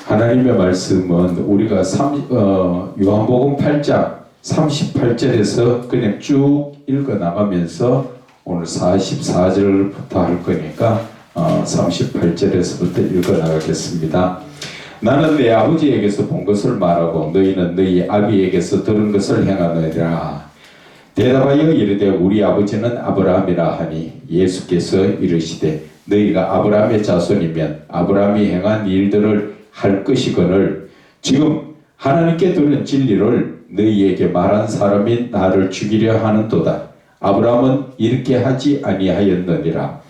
하나님의 말씀은 우리가 요한복음 8장 38절에서 그냥 쭉 읽어 나가면서 오늘 44절부터 할 거니까 38절에서부터 읽어 나가겠습니다. 나는 내 아버지에게서 본 것을 말하고 너희는 너희 아비에게서 들은 것을 행하느니라. 대답하여 이르되 우리 아버지는 아브라함이라 하니 예수께서 이르시되 너희가 아브라함의 자손이면 아브라함이 행한 일들을 할 것이거늘 지금 하나님께 들은 진리를 너희에게 말한 사람이 나를 죽이려 하는도다. 아브라함은 이렇게 하지 아니하였느니라.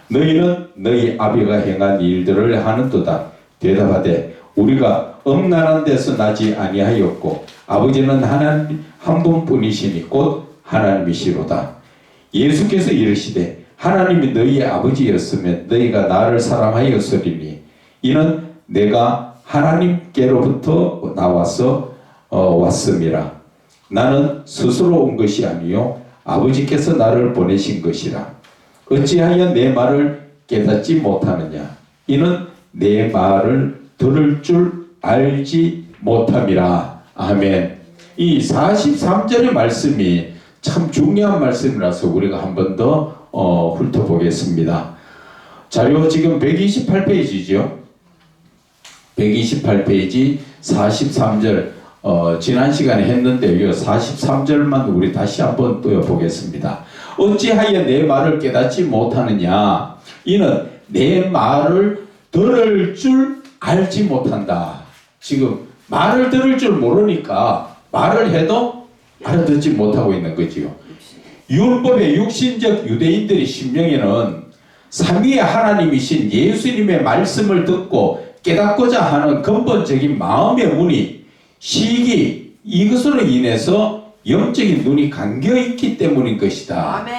너희는 너희 아비가 행한 일들을 하는도다. 대답하되 우리가 음란한 데서 나지 아니하였고 아버지는 하나님 한 분뿐이시니 곧 하나님이시로다. 예수께서 이르시되 하나님이 너희의 아버지였으면 너희가 나를 사랑하였으리니 이는 내가 하나님께로부터 나와서 왔음이라. 나는 스스로 온 것이 아니요 아버지께서 나를 보내신 것이라. 어찌하여 내 말을 깨닫지 못하느냐. 이는 내 말을 들을 줄 알지 못함이라. 아멘. 이 43절의 말씀이 참 중요한 말씀이라서 우리가 한 번 더 훑어보겠습니다. 자료 지금 128페이지죠. 128페이지 43절 지난 시간에 했는데요. 43절만 우리 다시 한번 또 보겠습니다. 어찌하여 내 말을 깨닫지 못하느냐. 이는 내 말을 들을 줄 알지 못한다. 지금 말을 들을 줄 모르니까 말을 해도 알아듣지 못하고 있는 거지요. 율법의 육신적 유대인들의 심령에는 삼위의 하나님이신 예수님의 말씀을 듣고 깨닫고자 하는 근본적인 마음의 문이 시기 이것으로 인해서 영적인 눈이 감겨있기 때문인 것이다. 아멘.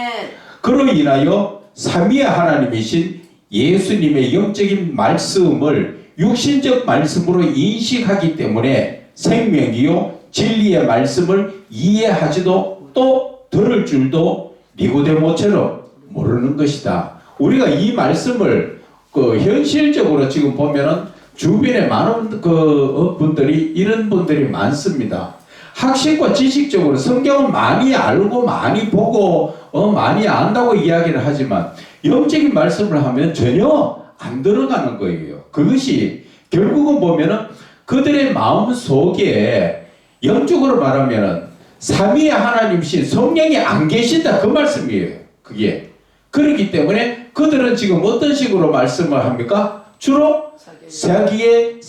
그로 인하여 삼위의 하나님이신 예수님의 영적인 말씀을 육신적 말씀으로 인식하기 때문에 생명이요 진리의 말씀을 이해하지도 또 들을 줄도 니고데모처럼 모르는 것이다. 우리가 이 말씀을 현실적으로 지금 보면은 주변에 많은 분들이 이런 분들이 많습니다. 학식과 지식적으로 성경은 많이 알고 많이 보고 많이 안다고 이야기를 하지만 영적인 말씀을 하면 전혀 안 들어가는 거예요. 그것이 결국은 보면은 그들의 마음 속에 영적으로 말하면은 삼위의 하나님이신 성령이 안 계신다 그 말씀이에요. 그게 그렇기 때문에 그들은 지금 어떤 식으로 말씀을 합니까? 주로 자기의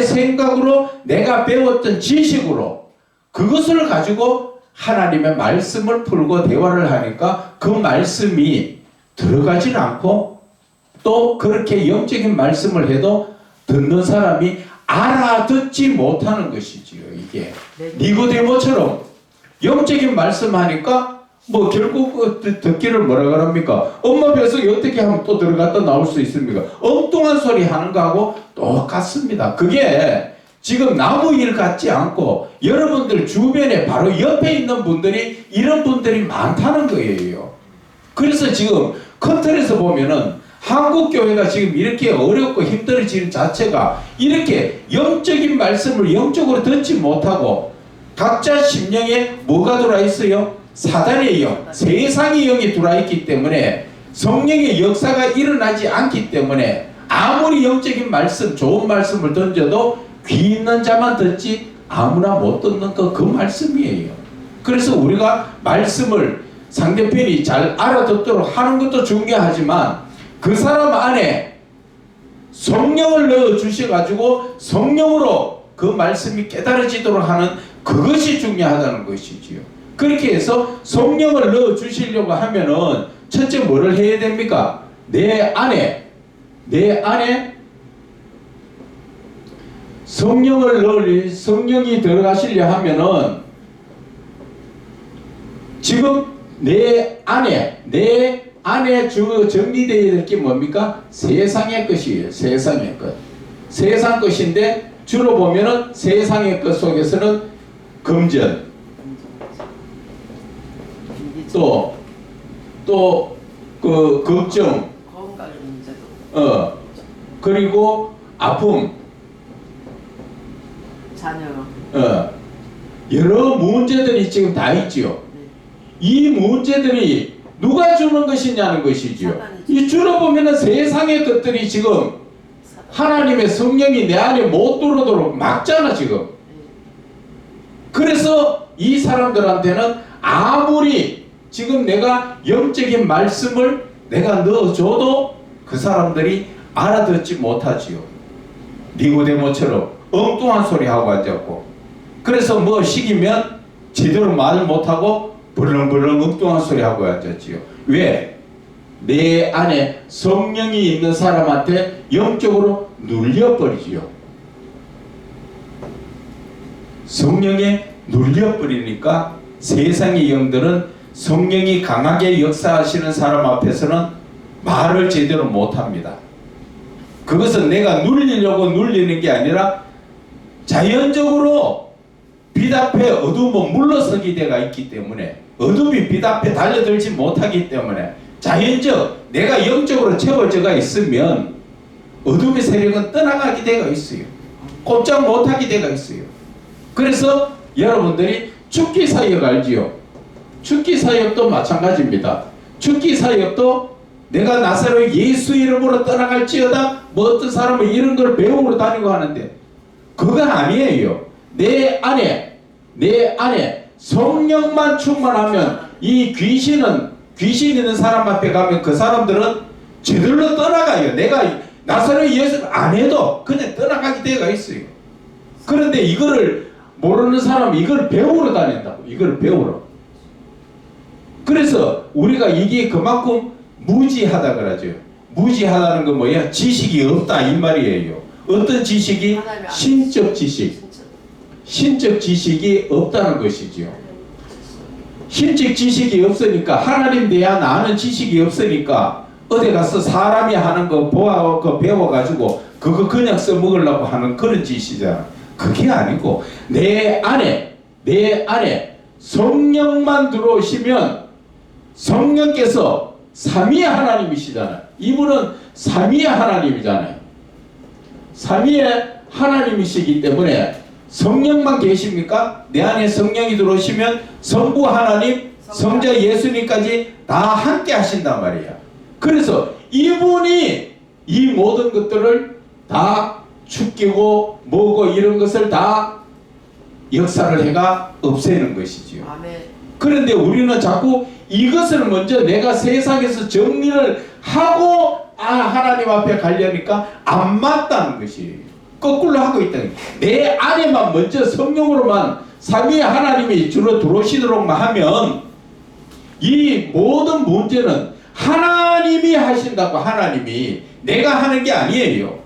생각으로 내가 배웠던 지식으로 그것을 가지고 하나님의 말씀을 풀고 대화를 하니까 그 말씀이 들어가지 않고 또 그렇게 영적인 말씀을 해도 듣는 사람이 알아듣지 못하는 것이지요. 이게 니고데모처럼 영적인 말씀하니까 뭐 결국 듣기를 뭐라 그럽니까? 엄마 뱃속에 어떻게 하면 또 들어갔다 나올 수 있습니까? 엉뚱한 소리 하는 거하고 똑같습니다. 그게 지금 나무 일 같지 않고 여러분들 주변에 바로 옆에 있는 분들이 이런 분들이 많다는 거예요. 그래서 지금 큰 틀에서 보면은 한국 교회가 지금 이렇게 어렵고 힘들어지는 자체가 이렇게 영적인 말씀을 영적으로 듣지 못하고 각자 심령에 뭐가 들어와 있어요? 사단의 영, 세상의 영이 들어와 있기 때문에 성령의 역사가 일어나지 않기 때문에 아무리 영적인 말씀, 좋은 말씀을 던져도 귀 있는 자만 듣지 아무나 못 듣는 그 말씀이에요. 그래서 우리가 말씀을 상대편이 잘 알아듣도록 하는 것도 중요하지만 그 사람 안에 성령을 넣어 주셔가지고 성령으로 그 말씀이 깨달아지도록 하는 그것이 중요하다는 것이지요. 그렇게 해서 성령을 넣어 주시려고 하면은 첫째 뭐를 해야 됩니까? 내 안에 성령이 들어가시려 하면은 지금 내 안에 정리되어야 될 게 뭡니까? 세상의 것이에요. 세상의 것. 세상 것인데 주로 보면은 세상의 것 속에서는 금전, 또 걱정, 건강 문제도 그리고 아픔, 자녀. 여러 문제들이 지금 다 있지요. 네. 이 문제들이 누가 주는 것이냐는 것이지요. 이 줄어보면은 세상의 것들이 지금 하나님의 성령이 내 안에 못 들어오도록 막잖아 지금. 그래서 이 사람들한테는 아무리 지금 내가 영적인 말씀을 내가 넣어줘도 그 사람들이 알아듣지 못하지요. 니고데모처럼 엉뚱한 소리 하고 앉았고, 그래서 뭐 시키면 제대로 말을 못하고 벌렁벌렁 엉뚱한 소리 하고 앉았지요. 왜? 내 안에 성령이 있는 사람한테 영적으로 눌려버리지요. 성령에 눌려버리니까 세상의 영들은 성령이 강하게 역사하시는 사람 앞에서는 말을 제대로 못합니다. 그것은 내가 눌리려고 눌리는 게 아니라 자연적으로 빛 앞에 어둠은 물러서기 대가 있기 때문에, 어둠이 빛 앞에 달려들지 못하기 때문에 자연적 내가 영적으로 채워져가 있으면 어둠의 세력은 떠나가게 되어 있어요. 꼼짝 못하게 되어 있어요. 그래서 여러분들이 죽기 사역 알지요? 죽기 사역도 마찬가지입니다. 죽기 사역도 내가 나사로 예수 이름으로 떠나갈지어다 뭐 어떤 사람은 이런 걸 배우러 다니고 하는데 그건 아니에요. 내 안에 성령만 충만하면 이 귀신 있는 사람 앞에 가면 그 사람들은 저들로 떠나가요. 내가 나사로 예수를 안 해도 그냥 떠나가게 되어 있어요. 그런데 이거를 모르는 사람은 이걸 배우러 다닌다고. 이걸 배우러. 그래서 우리가 이게 그만큼 무지하다 그러죠. 무지하다는 건 뭐야? 지식이 없다 이 말이에요. 어떤 지식이? 신적 지식. 신적 지식이 없다는 것이지요. 신적 지식이 없으니까 하나님 대한 아는 지식이 없으니까 어디 가서 사람이 하는 거 배워가지고 그거 그냥 써먹으려고 하는 그런 짓이잖아. 그게 아니고 내 안에 성령만 들어오시면 성령께서 삼위의 하나님이시잖아요. 이분은 삼위의 하나님이잖아요. 삼위의 하나님이시기 때문에 성령만 계십니까? 내 안에 성령이 들어오시면 성부 하나님, 성자 예수님까지 다 함께 하신단 말이야. 그래서 이분이 이 모든 것들을 다 죽이고 뭐고 이런 것을 다 역사를 해가 없애는 것이지요. 아멘. 그런데 우리는 자꾸 이것을 먼저 내가 세상에서 정리를 하고 하나님 앞에 가려니까 안 맞다는 것이에요. 거꾸로 하고 있다. 내 안에만 먼저 성령으로만 삼위의 하나님이 주로 들어오시도록만 하면 이 모든 문제는 하나님이 하신다고. 하나님이 내가 하는 게 아니에요.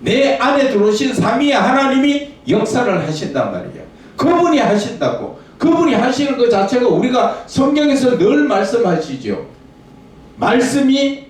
내 안에 들어오신 삼위의 하나님이 역사를 하신단 말이에요. 그분이 하신다고. 그분이 하시는 것 자체가 우리가 성경에서 늘 말씀하시죠. 말씀이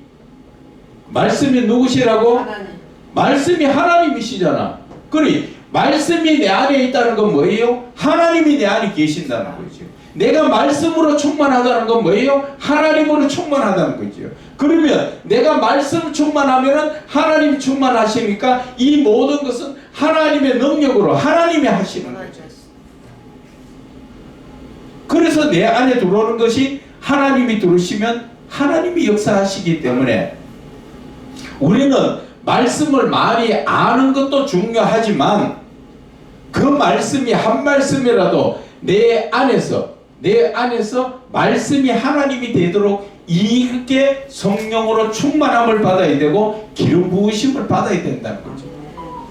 누구시라고? 하나님. 말씀이 하나님이시잖아. 그러니 말씀이 내 안에 있다는 건 뭐예요? 하나님이 내 안에 계신다는 거죠. 내가 말씀으로 충만하다는 건 뭐예요? 하나님으로 충만하다는 거죠. 그러면 내가 말씀 충만하면 하나님이 충만하시니까 이 모든 것은 하나님의 능력으로 하나님이 하시는 거죠. 그래서 내 안에 들어오는 것이 하나님이 들어오시면 하나님이 역사하시기 때문에 우리는 말씀을 많이 아는 것도 중요하지만 그 말씀이 한 말씀이라도 내 안에서 말씀이 하나님이 되도록 이렇게 성령으로 충만함을 받아야 되고 기름 부으심을 받아야 된다는 거죠.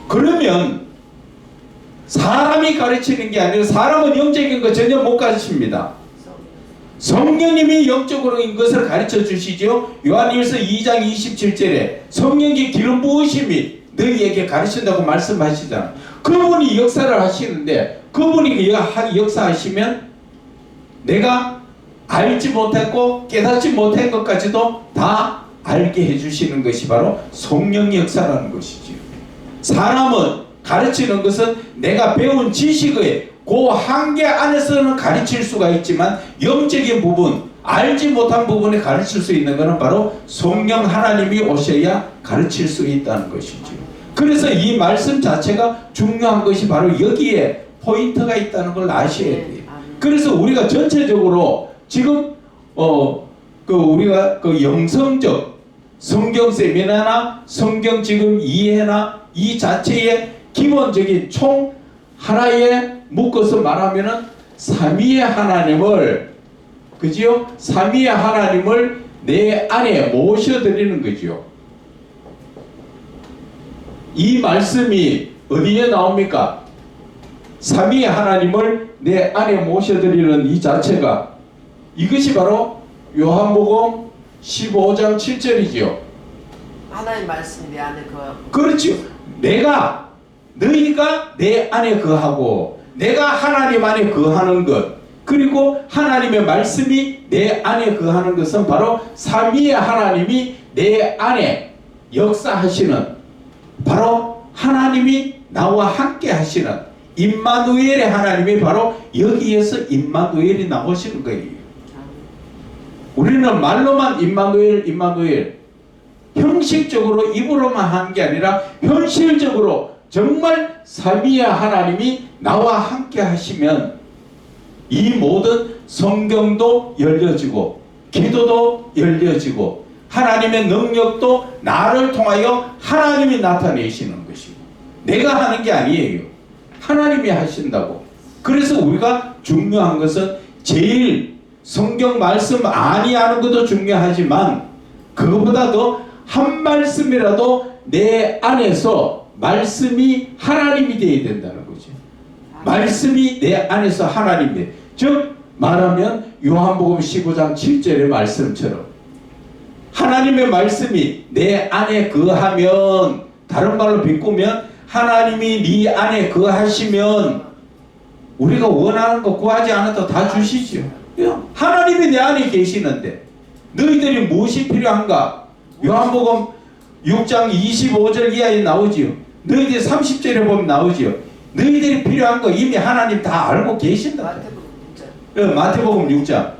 그러면 사람이 가르치는 게 아니라 사람은 영적인 거 전혀 못 가르칩니다. 성령님이 영적인 것을 가르쳐 주시죠. 요한일서 2장 27절에 성령의 기름 부으심이 너희에게 가르친다고 말씀하시잖아. 그분이 역사를 하시는데 그분이 역사하시면 내가 알지 못했고 깨닫지 못한 것까지도 다 알게 해주시는 것이 바로 성령의 역사라는 것이지요. 사람은 가르치는 것은 내가 배운 지식의 그 한계 안에서는 가르칠 수가 있지만 영적인 부분, 알지 못한 부분에 가르칠 수 있는 것은 바로 성령 하나님이 오셔야 가르칠 수 있다는 것이죠. 그래서 이 말씀 자체가 중요한 것이 바로 여기에 포인트가 있다는 걸 아셔야 돼요. 그래서 우리가 전체적으로 지금 우리가 그 영성적 성경 세미나나 성경 지금 이해나 이 자체의 기본적인 총 하나에 묶어서 말하면은 삼위의 하나님을, 그지요? 삼위의 하나님을 내 안에 모셔드리는 거지요. 이 말씀이 어디에 나옵니까? 삼위의 하나님을 내 안에 모셔드리는 이 자체가, 이것이 바로 요한복음 15장 7절이지요. 하나님 말씀 내 안에 거하고. 그렇지요. 너희가 내 안에 거하고 내가 하나님 안에 거하는 것, 그리고 하나님의 말씀이 내 안에 거하는 것은 바로 삼위의 하나님이 내 안에 역사하시는, 바로 하나님이 나와 함께 하시는 임마누엘의 하나님이 바로 여기에서 임마누엘이 나오시는 거예요. 우리는 말로만 임마누엘 형식적으로 입으로만 한 게 아니라 현실적으로 정말 삼위의 하나님이 나와 함께 하시면 이 모든 성경도 열려지고 기도도 열려지고 하나님의 능력도 나를 통하여 하나님이 나타내시는 것이고, 내가 하는 게 아니에요. 하나님이 하신다고. 그래서 우리가 중요한 것은 제일 성경 말씀 아니하는 것도 중요하지만 그것보다도 한 말씀이라도 내 안에서 말씀이 하나님이 되어야 된다는 거죠. 말씀이 내 안에서 하나님이, 즉 말하면 요한복음 15장 7절의 말씀처럼 하나님의 말씀이 내 안에 거하면, 다른 말로 비꾸면 하나님이 네 안에 거하시면 우리가 원하는 거 구하지 않아도 다 주시죠. 하나님이 내 안에 계시는데 너희들이 무엇이 필요한가? 요한복음 6장 25절 이하에 나오지요. 너희들이 30절에 보면 나오지요. 너희들이 필요한 거 이미 하나님 다 알고 계신다. 마태복음 6장.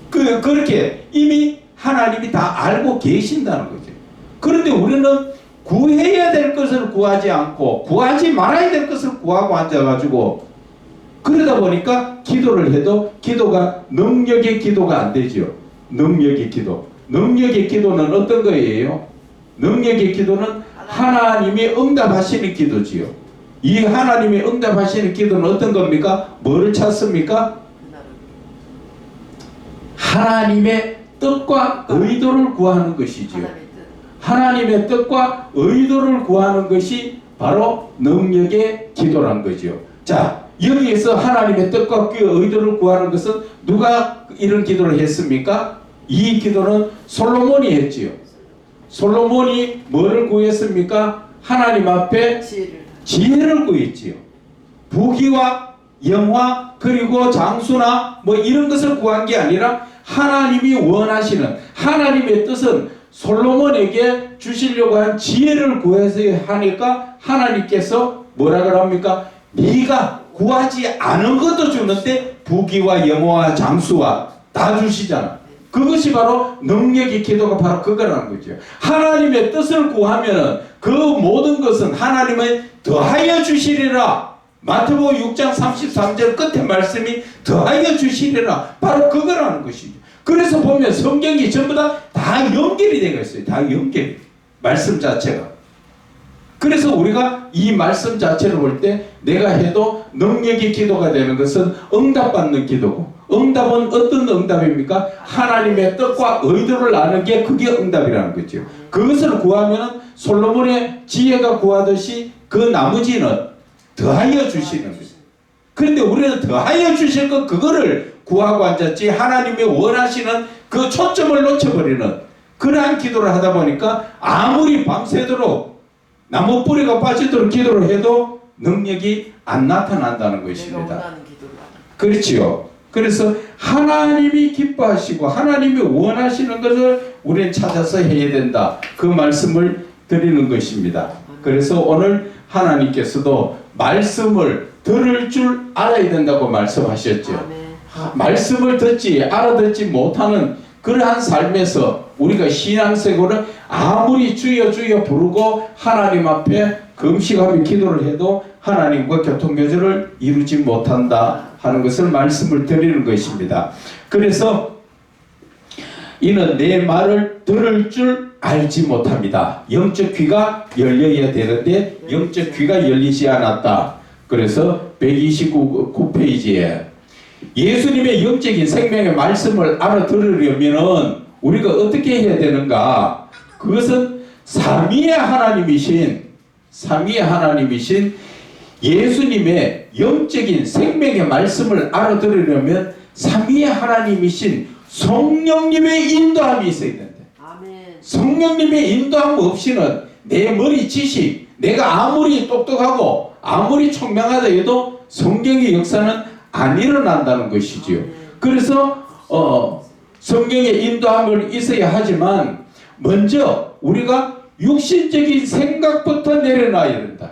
그렇게 이미 하나님이 다 알고 계신다는 거죠. 그런데 우리는 구해야 될 것을 구하지 않고 구하지 말아야 될 것을 구하고 앉아가지고, 그러다 보니까 기도를 해도 기도가 능력의 기도가 안 되죠. 능력의 기도는 어떤 거예요? 능력의 기도는 하나님이 응답하시는 기도지요. 이 하나님이 응답하시는 기도는 어떤 겁니까? 뭐를 찾습니까? 하나님의 뜻과 의도를 구하는 것이지요. 하나님의 뜻과 의도를 구하는 것이 바로 능력의 기도란 거죠. 자, 여기에서 하나님의 뜻과 그 의도를 구하는 것은 누가 이런 기도를 했습니까? 이 기도는 솔로몬이 했지요. 솔로몬이 뭐를 구했습니까? 하나님 앞에 지혜를 구했지요. 부귀와 영화 그리고 장수나 뭐 이런 것을 구한 게 아니라 하나님이 원하시는 하나님의 뜻은 솔로몬에게 주시려고 한 지혜를 구해서 하니까 하나님께서 뭐라 그럽니까? 네가 구하지 않은 것도 주는데 부귀와 영화와 장수와 다 주시잖아. 그것이 바로 능력의 기도가 바로 그거라는 거죠. 하나님의 뜻을 구하면은 그 모든 것은 하나님의 더하여 주시리라. 마태복음 6장 33절 끝에 말씀이 더하여 주시리라. 바로 그거라는 것이죠. 그래서 보면 성경이 전부 다 연결이 되어 있어요. 다 연결이. 말씀 자체가. 그래서 우리가 이 말씀 자체를 볼 때 내가 해도 능력의 기도가 되는 것은 응답받는 기도고, 응답은 어떤 응답입니까? 하나님의 뜻과 의도를 아는 게 그게 응답이라는 거죠. 그것을 구하면 솔로몬의 지혜가 구하듯이 그 나머지는 더하여 주시는 거죠. 그런데 우리는 더하여 주실 것 그거를 구하고 앉았지 하나님이 원하시는 그 초점을 놓쳐버리는 그러한 기도를 하다 보니까 아무리 밤새도록 나무 뿌리가 빠지도록 기도를 해도 능력이 안 나타난다는 것입니다. 그렇지요. 그래서 하나님이 기뻐하시고 하나님이 원하시는 것을 우리는 찾아서 해야 된다. 그 말씀을 드리는 것입니다. 그래서 오늘 하나님께서도 말씀을 들을 줄 알아야 된다고 말씀하셨죠. 말씀을 알아듣지 못하는 그러한 삶에서 우리가 신앙생활을 아무리 주여 주여 부르고 하나님 앞에 금식하며 기도를 해도 하나님과 교통교제를 이루지 못한다 하는 것을 말씀을 드리는 것입니다. 그래서 이는 내 말을 들을 줄 알지 못합니다. 영적 귀가 열려야 되는데 영적 귀가 열리지 않았다. 그래서 129페이지에 예수님의 영적인 생명의 말씀을 알아들으려면 우리가 어떻게 해야 되는가? 그것은 삼위의 하나님이신 예수님의 영적인 생명의 말씀을 알아들으려면 삼위의 하나님이신 성령님의 인도함이 있어야 된다. 아멘. 성령님의 인도함 없이는 내 머리 지식, 내가 아무리 똑똑하고 아무리 총명하다 해도 성경의 역사는 안 일어난다는 것이지요. 그래서 성경의 인도함을 있어야 하지만 먼저 우리가 육신적인 생각부터 내려놔야 된다.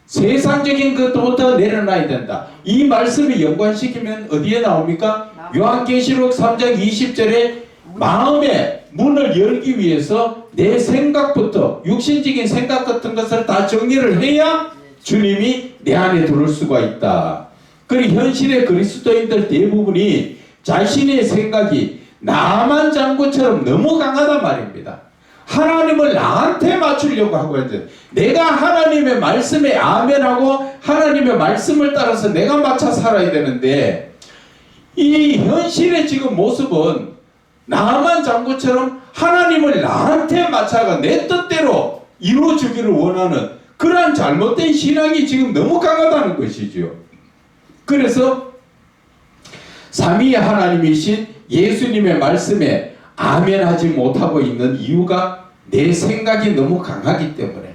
세상적인 것부터 내려놔야 된다. 이 말씀을 연관시키면 어디에 나옵니까? 요한계시록 3장 20절에 마음의 문을 열기 위해서 내 생각부터 육신적인 생각 같은 것을 다 정리를 해야 주님이 내 안에 들어올 수가 있다. 그리고 현실의 그리스도인들 대부분이 자신의 생각이 나만 장구처럼 너무 강하단 말입니다. 하나님을 나한테 맞추려고 하고 있는데 내가 하나님의 말씀에 아멘하고 하나님의 말씀을 따라서 내가 맞춰 살아야 되는데 이 현실의 지금 모습은 나만 장구처럼 하나님을 나한테 맞춰가 내 뜻대로 이루어주기를 원하는 그러한 잘못된 신앙이 지금 너무 강하다는 것이죠. 그래서 삼위의 하나님이신 예수님의 말씀에 아멘하지 못하고 있는 이유가 내 생각이 너무 강하기 때문에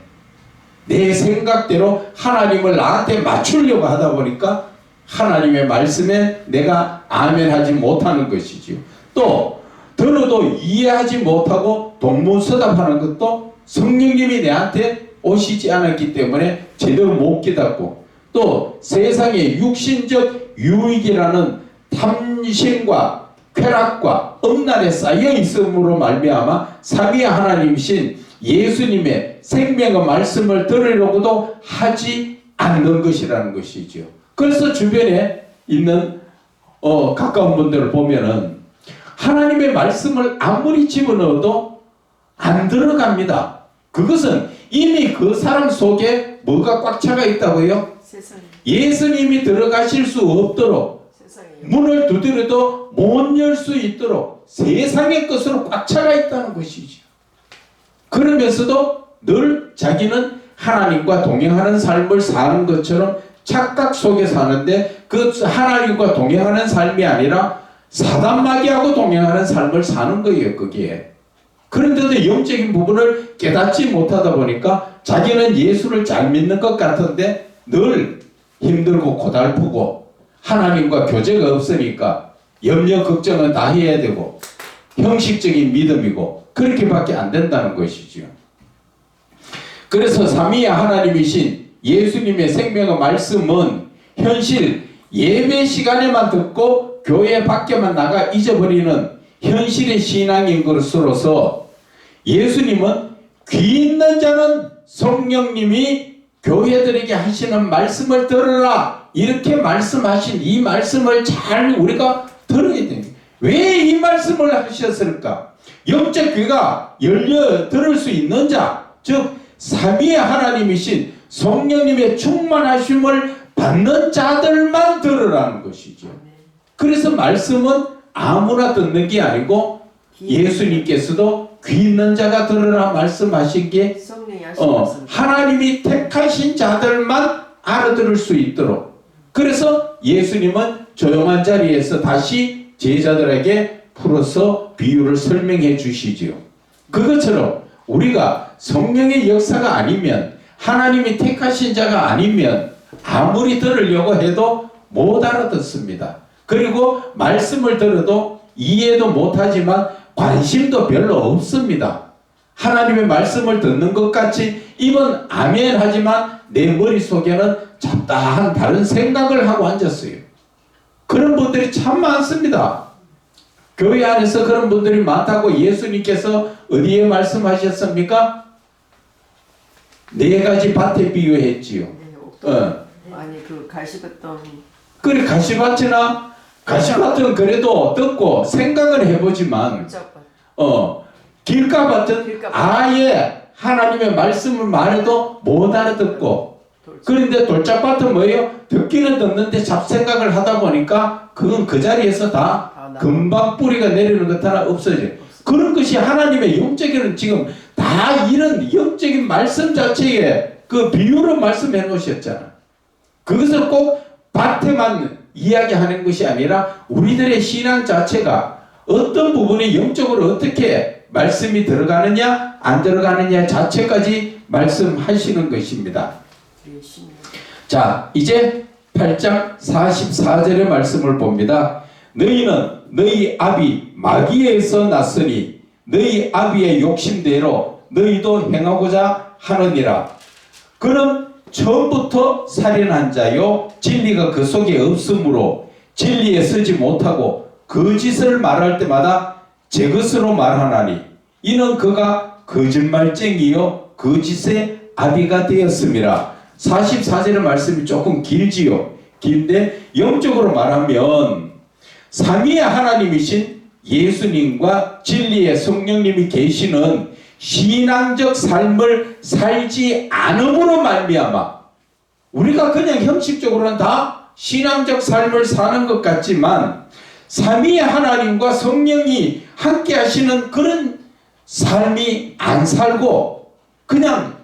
내 생각대로 하나님을 나한테 맞추려고 하다 보니까 하나님의 말씀에 내가 아멘하지 못하는 것이지요. 또 들어도 이해하지 못하고 동문서답하는 것도 성령님이 내한테 오시지 않았기 때문에 제대로 못 깨닫고 또 세상의 육신적 유익이라는 탐심과 쾌락과 엄란에 쌓여 있음으로 말미암아 삼위의 하나님이신 예수님의 생명의 말씀을 들으려고도 하지 않는 것이라는 것이죠. 그래서 주변에 있는 가까운 분들을 보면은 하나님의 말씀을 아무리 집어넣어도 안 들어갑니다. 그것은 이미 그 사람 속에 뭐가 꽉 차가 있다고요? 세상에. 예수님이 들어가실 수 없도록 세상에. 문을 두드려도 못 열 수 있도록 세상의 것으로 꽉 차가 있다는 것이죠. 그러면서도 늘 자기는 하나님과 동행하는 삶을 사는 것처럼 착각 속에 사는데 그 하나님과 동행하는 삶이 아니라 사단마귀하고 동행하는 삶을 사는 거예요. 거기에. 그런데도 영적인 부분을 깨닫지 못하다 보니까 자기는 예수를 잘 믿는 것 같은데 늘 힘들고 고달프고 하나님과 교제가 없으니까 염려 걱정은 다 해야 되고 형식적인 믿음이고 그렇게밖에 안 된다는 것이죠. 그래서 삼위의 하나님이신 예수님의 생명의 말씀은 현실 예배 시간에만 듣고 교회 밖에만 나가 잊어버리는 현실의 신앙인 것으로서 예수님은 귀 있는 자는 성령님이 교회들에게 하시는 말씀을 들으라 이렇게 말씀하신 이 말씀을 잘 우리가 들어야 됩니다. 왜 이 말씀을 하셨을까? 영적 귀가 열려 들을 수 있는 자, 즉 삼위의 하나님이신 성령님의 충만하심을 받는 자들만 들으라는 것이죠. 그래서 말씀은 아무나 듣는 게 아니고 예수님께서도 귀 있는 자가 들으라 말씀하신 게 하나님이 택하신 자들만 알아들을 수 있도록 그래서 예수님은 조용한 자리에서 다시 제자들에게 풀어서 비유를 설명해 주시지요. 그것처럼 우리가 성령의 역사가 아니면 하나님이 택하신 자가 아니면 아무리 들으려고 해도 못 알아듣습니다. 그리고 말씀을 들어도 이해도 못하지만 관심도 별로 없습니다. 하나님의 말씀을 듣는 것 같이 입은 아멘 하지만 내 머릿속에는 잡다한 다른 생각을 하고 앉았어요. 그런 분들이 참 많습니다. 교회 안에서 그런 분들이 많다고 예수님께서 어디에 말씀하셨습니까? 4가지 밭에 비유했지요. 네, 옥토. 어. 아니 그 가시밭동. 그래 가시밭은 그래도 듣고 생각을 해보지만 돌짝밭. 길가밭은 길가밭. 아예 하나님의 말씀을 말해도 못 알아듣고 돌짝. 그런데 돌짝밭은 뭐예요? 듣기는 듣는데 잡생각을 하다 보니까 그건 그 자리에서 다 금방 뿌리가 내리는 것 하나 없어져요. 그런 것이 하나님의 영적인 지금 다 이런 영적인 말씀 자체에 그 비유로 말씀해 놓으셨잖아. 그것을 꼭 밭에만 이야기하는 것이 아니라 우리들의 신앙 자체가 어떤 부분에 영적으로 어떻게 말씀이 들어가느냐 안 들어가느냐 자체까지 말씀하시는 것입니다. 자, 이제 8장 44절의 말씀을 봅니다. 너희는 너희 아비 마귀에서 났으니 너희 아비의 욕심대로 너희도 행하고자 하느니라. 그는 처음부터 살인한 자요 진리가 그 속에 없으므로 진리에 서지 못하고 거짓을 말할 때마다 제 것으로 말하나니 이는 그가 거짓말쟁이요 거짓의 아비가 되었음이라. 44절의 말씀이 조금 길지요. 긴데 영적으로 말하면 삼위의 하나님이신 예수님과 진리의 성령님이 계시는 신앙적 삶을 살지 않음으로 말미암아 우리가 그냥 형식적으로는 다 신앙적 삶을 사는 것 같지만 삼위의 하나님과 성령이 함께 하시는 그런 삶이 안 살고 그냥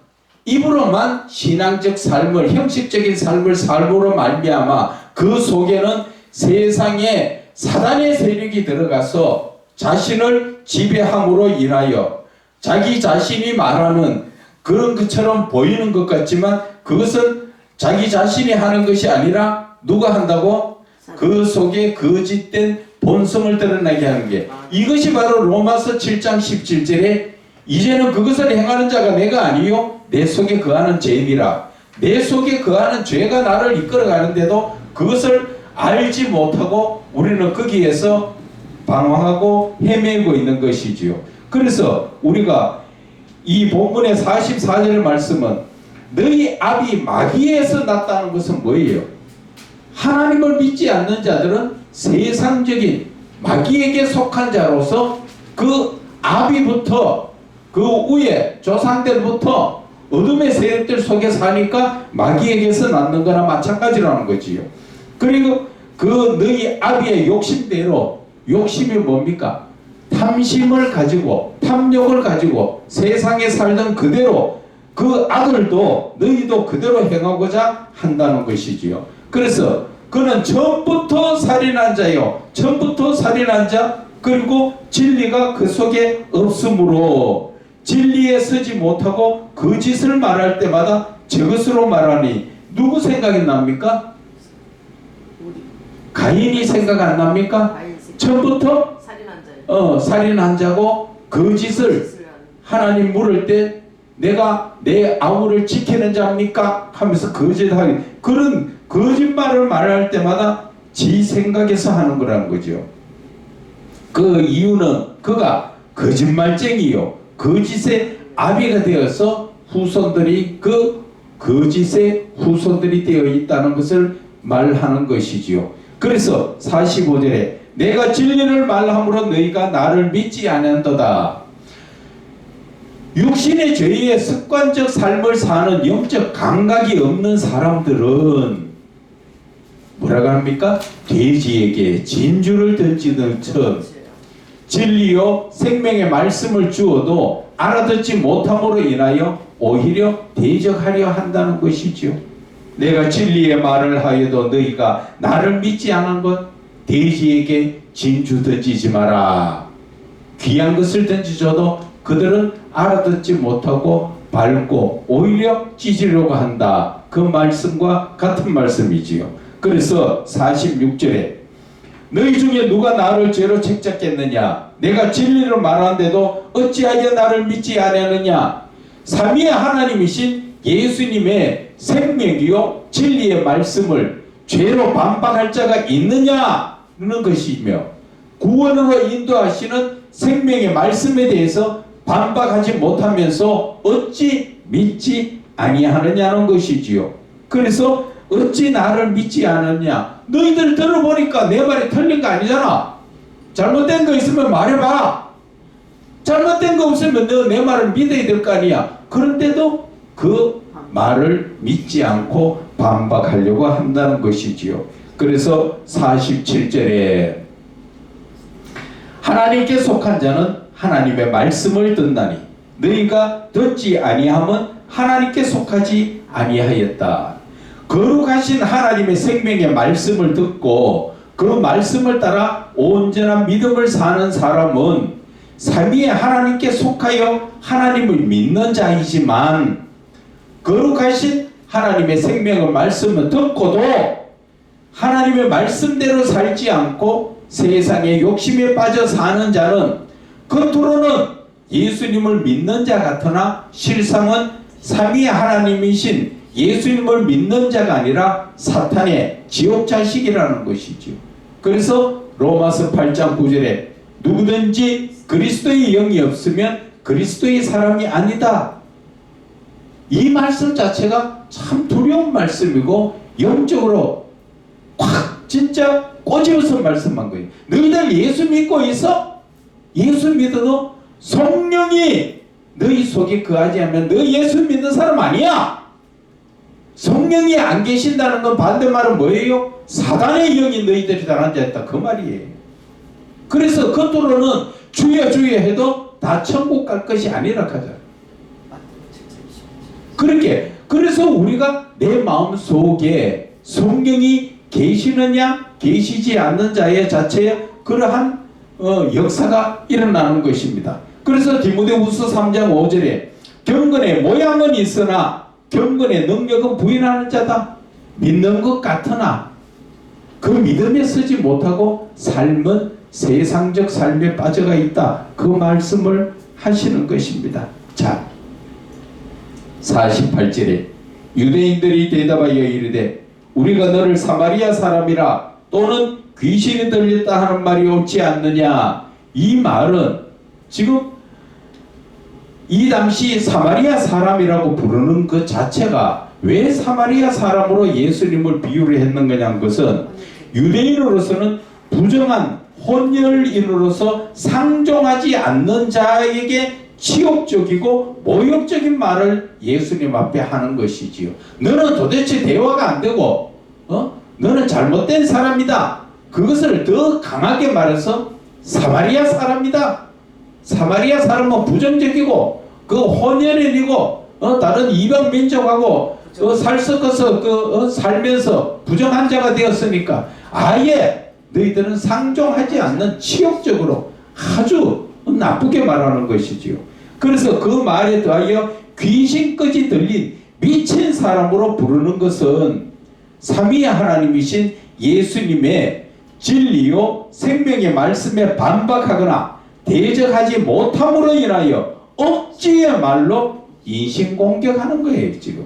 입으로만 신앙적 삶을 형식적인 삶을 삶으로 말미암아 그 속에는 세상에 사단의 세력이 들어가서 자신을 지배함으로 인하여 자기 자신이 말하는 그런 것처럼 보이는 것 같지만 그것은 자기 자신이 하는 것이 아니라 누가 한다고? 그 속에 거짓된 본성을 드러나게 하는 게 이것이 바로 로마서 7장 17절에 이제는 그것을 행하는 자가 내가 아니요 내 속에 거하는 죄이니라. 내 속에 거하는 죄가 나를 이끌어가는데도 그것을 알지 못하고 우리는 거기에서 방황하고 헤매고 있는 것이지요. 그래서 우리가 이 본문의 44절의 말씀은 너희 아비 마귀에서 났다는 것은 뭐예요? 하나님을 믿지 않는 자들은 세상적인 마귀에게 속한 자로서 그 아비부터 그 위에 조상들부터 어둠의 세력들 속에 사니까 마귀에게서 낳는 거나 마찬가지라는 거지요. 그리고 그 너희 아비의 욕심대로 욕심이 뭡니까? 탐심을 가지고 탐욕을 가지고 세상에 살던 그대로 그 아들도 너희도 그대로 행하고자 한다는 것이지요. 그래서 그는 처음부터 살인한 자요 처음부터 살인한 자 그리고 진리가 그 속에 없으므로 진리에 서지 못하고 거짓을 말할 때마다 저것으로 말하니 누구 생각이 납니까? 가인이 생각 안 납니까? 처음부터 살인한 자고 거짓을 하나님 물을 때 내가 내 아우를 지키는 자입니까? 하면서 거짓하기 그런 거짓말을 말할 때마다 지 생각에서 하는 거라는 거죠. 그 이유는 그가 거짓말쟁이요 거짓의 아비가 되어서 후손들이 그 거짓의 후손들이 되어 있다는 것을 말하는 것이지요. 그래서 45절에 내가 진리를 말함으로 너희가 나를 믿지 않는도다. 육신의 죄의 습관적 삶을 사는 영적 감각이 없는 사람들은 뭐라고 합니까? 돼지에게 진주를 던지는 척 진리요 생명의 말씀을 주어도 알아듣지 못함으로 인하여 오히려 대적하려 한다는 것이죠. 내가 진리의 말을 하여도 너희가 나를 믿지 않은 것 돼지에게 진주 던지지 마라. 귀한 것을 던지줘도 그들은 알아듣지 못하고 밟고 오히려 찢으려고 한다. 그 말씀과 같은 말씀이지요. 그래서 46절에 너희 중에 누가 나를 죄로 책잡겠느냐? 내가 진리를 말하는데도 어찌하여 나를 믿지 않느냐? 삼위의 하나님이신 예수님의 생명이요 진리의 말씀을 죄로 반박할 자가 있느냐는 것이며 구원으로 인도하시는 생명의 말씀에 대해서 반박하지 못하면서 어찌 믿지 아니하느냐는 것이지요. 그래서 어찌 나를 믿지 않느냐? 너희들 들어보니까 내 말이 틀린 거 아니잖아. 잘못된 거 있으면 말해봐. 잘못된 거 없으면 너 내 말을 믿어야 될 거 아니야. 그런데도 그 말을 믿지 않고 반박하려고 한다는 것이지요. 그래서 47절에 하나님께 속한 자는 하나님의 말씀을 듣나니 너희가 듣지 아니함은 하나님께 속하지 아니하였다. 거룩하신 하나님의 생명의 말씀을 듣고 그 말씀을 따라 온전한 믿음을 사는 사람은 삼위의 하나님께 속하여 하나님을 믿는 자이지만 거룩하신 하나님의 생명의 말씀을 듣고도 하나님의 말씀대로 살지 않고 세상의 욕심에 빠져 사는 자는 겉으로는 예수님을 믿는 자 같으나 실상은 삼위의 하나님이신 예수님을 믿는 자가 아니라 사탄의 지옥 자식이라는 것이죠. 그래서 로마서 8장 9절에 누구든지 그리스도의 영이 없으면 그리스도의 사람이 아니다. 이 말씀 자체가 참 두려운 말씀이고 영적으로 확 진짜 꼬집어서 말씀한 거예요. 너희들 예수 믿고 있어? 예수 믿어도 성령이 너희 속에 거하지 않으면 너 예수 믿는 사람 아니야. 성령이 안 계신다는 건 반대말은 뭐예요? 사단의 영이 너희들이 다 앉아있다 그 말이에요. 그래서 겉으로는 주여 주여 해도 다 천국 갈 것이 아니라 하잖아. 그렇게 그래서 우리가 내 마음 속에 성령이 계시느냐 계시지 않는 자의 자체에 그러한 역사가 일어나는 것입니다. 그래서 디모데후서 3장 5절에 경건의 모양은 있으나 경건의 능력은 부인하는 자다. 믿는 것 같으나 그 믿음에 서지 못하고 삶은 세상적 삶에 빠져가 있다. 그 말씀을 하시는 것입니다. 자, 48절에 유대인들이 대답하여 이르되 우리가 너를 사마리아 사람이라 또는 귀신이 들렸다 하는 말이 옳지 않느냐. 이 말은 지금 이 당시 사마리아 사람이라고 부르는 그 자체가 왜 사마리아 사람으로 예수님을 비유를 했는가냐는 것은 유대인으로서는 부정한 혼혈인으로서 상종하지 않는 자에게 치욕적이고 모욕적인 말을 예수님 앞에 하는 것이지요. 너는 도대체 대화가 안 되고 너는 잘못된 사람이다. 그것을 더 강하게 말해서 사마리아 사람이다. 사마리아 사람은 부정적이고 그 혼혈인이고 다른 이방 민족하고 살 섞어서 살면서 부정한 자가 되었으니까 아예 너희들은 상종하지 않는 치욕적으로 아주 나쁘게 말하는 것이지요. 그래서 그 말에 더하여 귀신까지 들린 미친 사람으로 부르는 것은 삼위의 하나님이신 예수님의 진리요 생명의 말씀에 반박하거나 대적하지 못함으로 인하여 억지의 말로 인신공격하는 거예요. 지금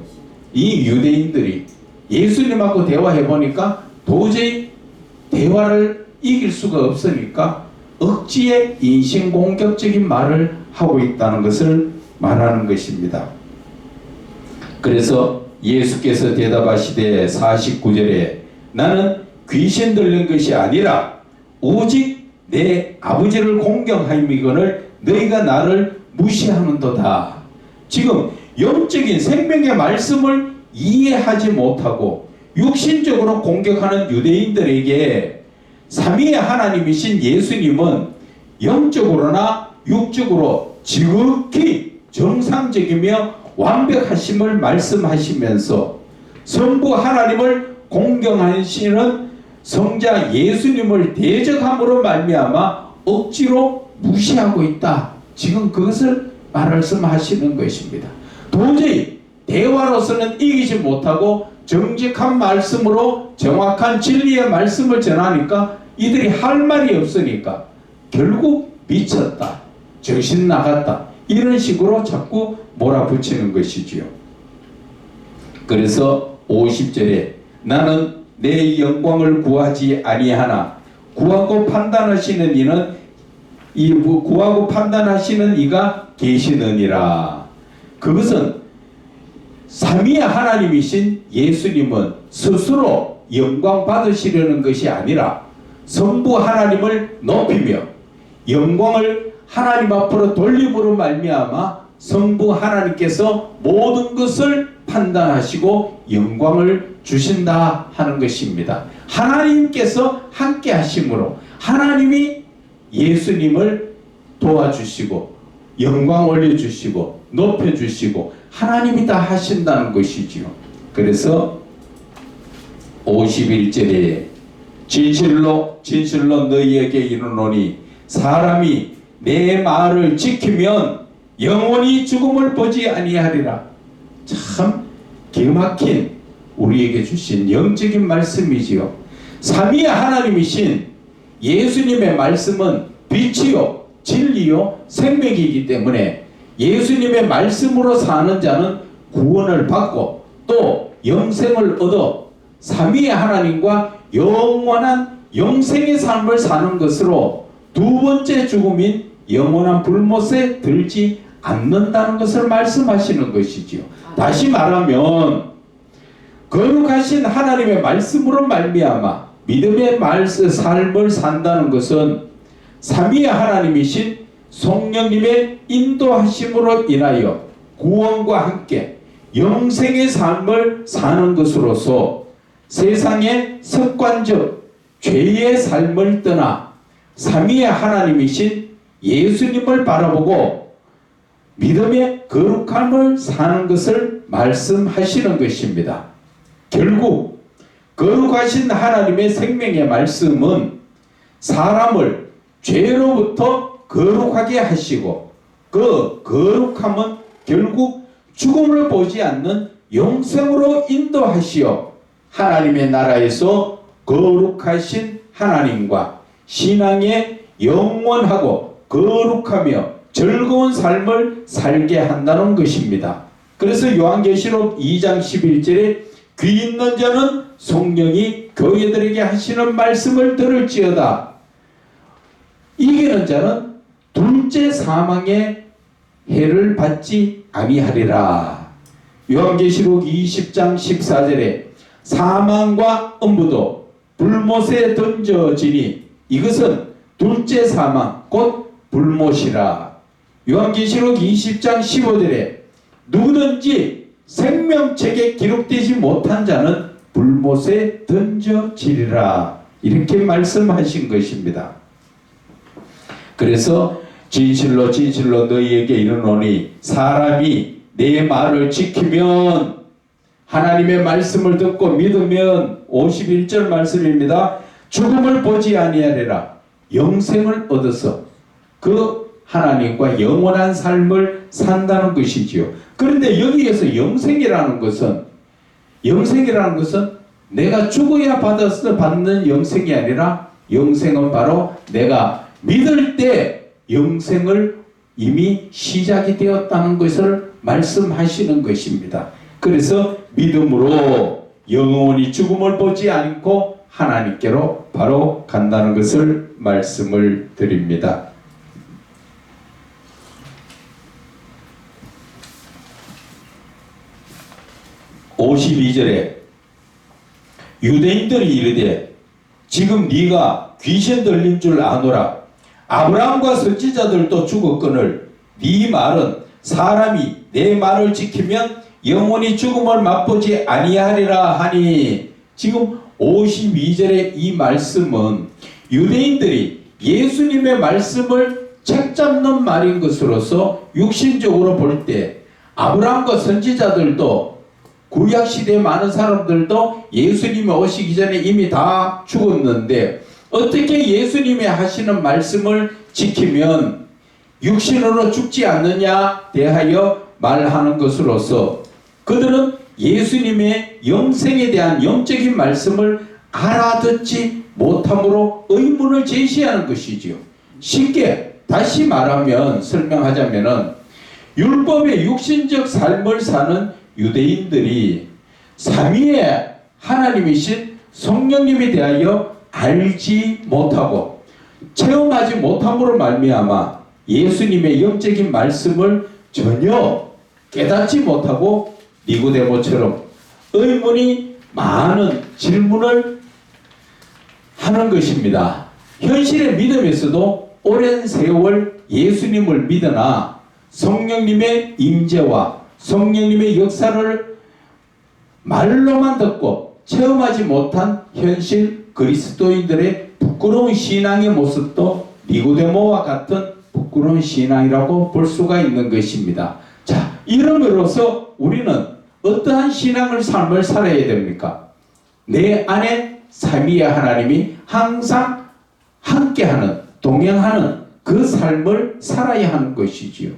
이 유대인들이 예수님하고 대화해보니까 도저히 대화를 이길 수가 없으니까 억지의 인신공격적인 말을 하고 있다는 것을 말하는 것입니다. 그래서 예수께서 대답하시되 49절에 나는 귀신 들린 것이 아니라 오직 내 아버지를 공경하이거늘 너희가 나를 무시하는도다. 지금 영적인 생명의 말씀을 이해하지 못하고 육신적으로 공격하는 유대인들에게 삼위의 하나님이신 예수님은 영적으로나 육적으로 지극히 정상적이며 완벽하심을 말씀하시면서 성부 하나님을 공경하시는 성자 예수님을 대적함으로 말미암아 억지로 무시하고 있다. 지금 그것을 말씀하시는 것입니다. 도저히 대화로서는 이기지 못하고 정직한 말씀으로 정확한 진리의 말씀을 전하니까 이들이 할 말이 없으니까 결국 미쳤다, 정신 나갔다 이런 식으로 자꾸 몰아붙이는 것이지요. 그래서 50절에 나는 내 영광을 구하지 아니하나 구하고 판단하시는 이는 구하고 판단하시는 이가 계시느니라. 그것은 삼위의 하나님이신 예수님은 스스로 영광 받으시려는 것이 아니라 성부 하나님을 높이며 영광을 하나님 앞으로 돌림으로 말미암아 성부 하나님께서 모든 것을 판단하시고 영광을 주신다 하는 것입니다. 하나님께서 함께 하심으로 하나님이 예수님을 도와주시고 영광 올려주시고 높여주시고 하나님이 다 하신다는 것이지요. 그래서 51절에 진실로 너희에게 이르노니 사람이 내 말을 지키면 영원히 죽음을 보지 아니하리라. 참 기막힌 우리에게 주신 영적인 말씀이지요. 삼위의 하나님이신 예수님의 말씀은 빛이요 진리요 생명이기 때문에 예수님의 말씀으로 사는 자는 구원을 받고 또 영생을 얻어 삼위의 하나님과 영원한 영생의 삶을 사는 것으로 두 번째 죽음인 영원한 불못에 들지 않는다는 것을 말씀하시는 것이지요. 다시 말하면 거룩하신 하나님의 말씀으로 말미암아 믿음의 삶을 산다는 것은 삼위의 하나님이신 성령님의 인도하심으로 인하여 구원과 함께 영생의 삶을 사는 것으로서 세상의 습관적 죄의 삶을 떠나 삼위의 하나님이신 예수님을 바라보고 믿음의 거룩함을 사는 것을 말씀하시는 것입니다. 결국 거룩하신 하나님의 생명의 말씀은 사람을 죄로부터 거룩하게 하시고 그 거룩함은 결국 죽음을 보지 않는 영생으로 인도하시어 하나님의 나라에서 거룩하신 하나님과 신앙의 영원하고 거룩하며 즐거운 삶을 살게 한다는 것입니다. 그래서 요한계시록 2장 11절에 귀 있는 자는 성령이 교회들에게 하시는 말씀을 들을지어다. 이기는 자는 둘째 사망의 해를 받지 아니하리라. 요한계시록 20장 14절에 사망과 음부도 불못에 던져지니 이것은 둘째 사망 곧 불못이라. 요한계시록 20장 15절에 누구든지 생명책에 기록되지 못한 자는 불못에 던져지리라. 이렇게 말씀하신 것입니다. 그래서 진실로 너희에게 이르노니 사람이 내 말을 지키면 하나님의 말씀을 듣고 믿으면 51절 말씀입니다. 죽음을 보지 아니하리라. 영생을 얻어서 그 하나님과 영원한 삶을 산다는 것이지요. 그런데 여기에서 영생이라는 것은 내가 죽어야 받는 영생이 아니라 영생은 바로 내가 믿을 때 영생을 이미 시작이 되었다는 것을 말씀하시는 것입니다. 그래서 믿음으로 영원히 죽음을 보지 않고 하나님께로 바로 간다는 것을 말씀을 드립니다. 52절에 유대인들이 이르되 지금 네가 귀신 들린 줄 아노라. 아브라함과 선지자들도 죽었거늘 네 말은 사람이 내 말을 지키면 영원히 죽음을 맛보지 아니하리라 하니. 지금 52절의 이 말씀은 유대인들이 예수님의 말씀을 책잡는 말인 것으로서 육신적으로 볼 때 아브라함과 선지자들도 구약시대에 많은 사람들도 예수님이 오시기 전에 이미 다 죽었는데 어떻게 예수님이 하시는 말씀을 지키면 육신으로 죽지 않느냐 대하여 말하는 것으로서 그들은 예수님의 영생에 대한 영적인 말씀을 알아듣지 못함으로 의문을 제시하는 것이지요. 쉽게 다시 말하면 설명하자면은 율법의 육신적 삶을 사는 유대인들이 삼위의 하나님이신 성령님에 대하여 알지 못하고 체험하지 못함으로 말미암아 예수님의 영적인 말씀을 전혀 깨닫지 못하고 니고데모처럼 의문이 많은 질문을 하는 것입니다. 현실의 믿음에서도 오랜 세월 예수님을 믿으나 성령님의 임재와 성령님의 역사를 말로만 듣고 체험하지 못한 현실 그리스도인들의 부끄러운 신앙의 모습도 니고데모와 같은 부끄러운 신앙이라고 볼 수가 있는 것입니다. 자, 이름으로써 우리는 어떠한 신앙을 삶을 살아야 됩니까? 내 안에 삼위의 하나님이 항상 함께하는, 동행하는 그 삶을 살아야 하는 것이지요.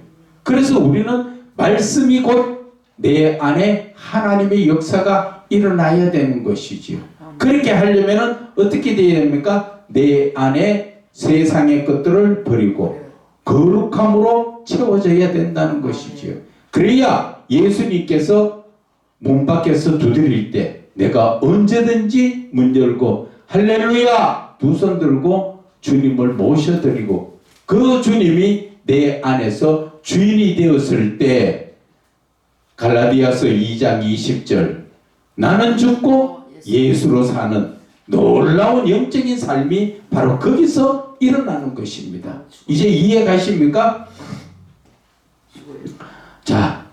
그래서 우리는 말씀이 곧 내 안에 하나님의 역사가 일어나야 되는 것이지요. 그렇게 하려면 어떻게 되어야 됩니까? 내 안에 세상의 것들을 버리고 거룩함으로 채워져야 된다는 것이지요. 그래야 예수님께서 문 밖에서 두드릴 때 내가 언제든지 문 열고 할렐루야 두 손 들고 주님을 모셔드리고 그 주님이 내 안에서 주인이 되었을 때 갈라디아서 2장 20절 나는 죽고 예수로 사는 놀라운 영적인 삶이 바로 거기서 일어나는 것입니다. 이제 이해 가십니까? 자,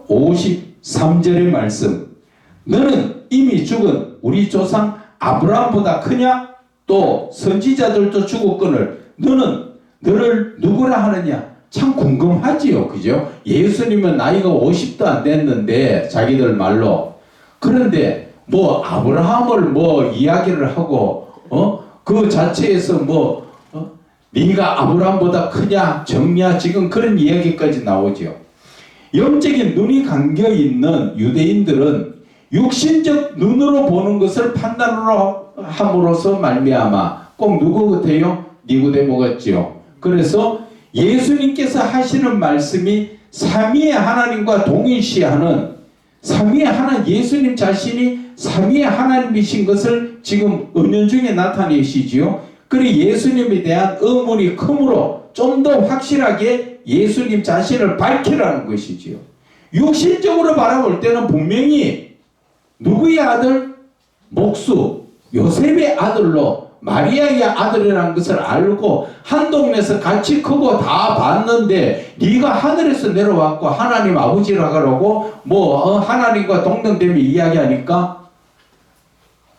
53절의 말씀. 너는 이미 죽은 우리 조상 아브라함보다 크냐? 또 선지자들도 죽었거늘 너는 너를 누구라 하느냐? 참 궁금하지요. 그죠? 예수님은 나이가 50도 안 됐는데 자기들 말로. 그런데 뭐 아브라함을 뭐 이야기를 하고 그 자체에서 네가 아브라함보다 크냐 적냐 지금 그런 이야기까지 나오죠. 영적인 눈이 감겨 있는 유대인들은 육신적 눈으로 보는 것을 판단으로 함으로써 말미암아 꼭 누구 같아요? 니고데모 같지요. 그래서 예수님께서 하시는 말씀이 삼위의 하나님과 동일시하는 삼위의 하나님 예수님 자신이 삼위의 하나님이신 것을 지금 은연중에 나타내시지요. 그리고 예수님에 대한 의문이 크므로 좀 더 확실하게 예수님 자신을 밝히라는 것이지요. 육신적으로 바라볼 때는 분명히 누구의 아들? 목수 요셉의 아들로 마리아의 아들이라는 것을 알고 한 동네에서 같이 크고 다 봤는데 네가 하늘에서 내려왔고 하나님 아버지라 그러고 하나님과 동등되며 이야기하니까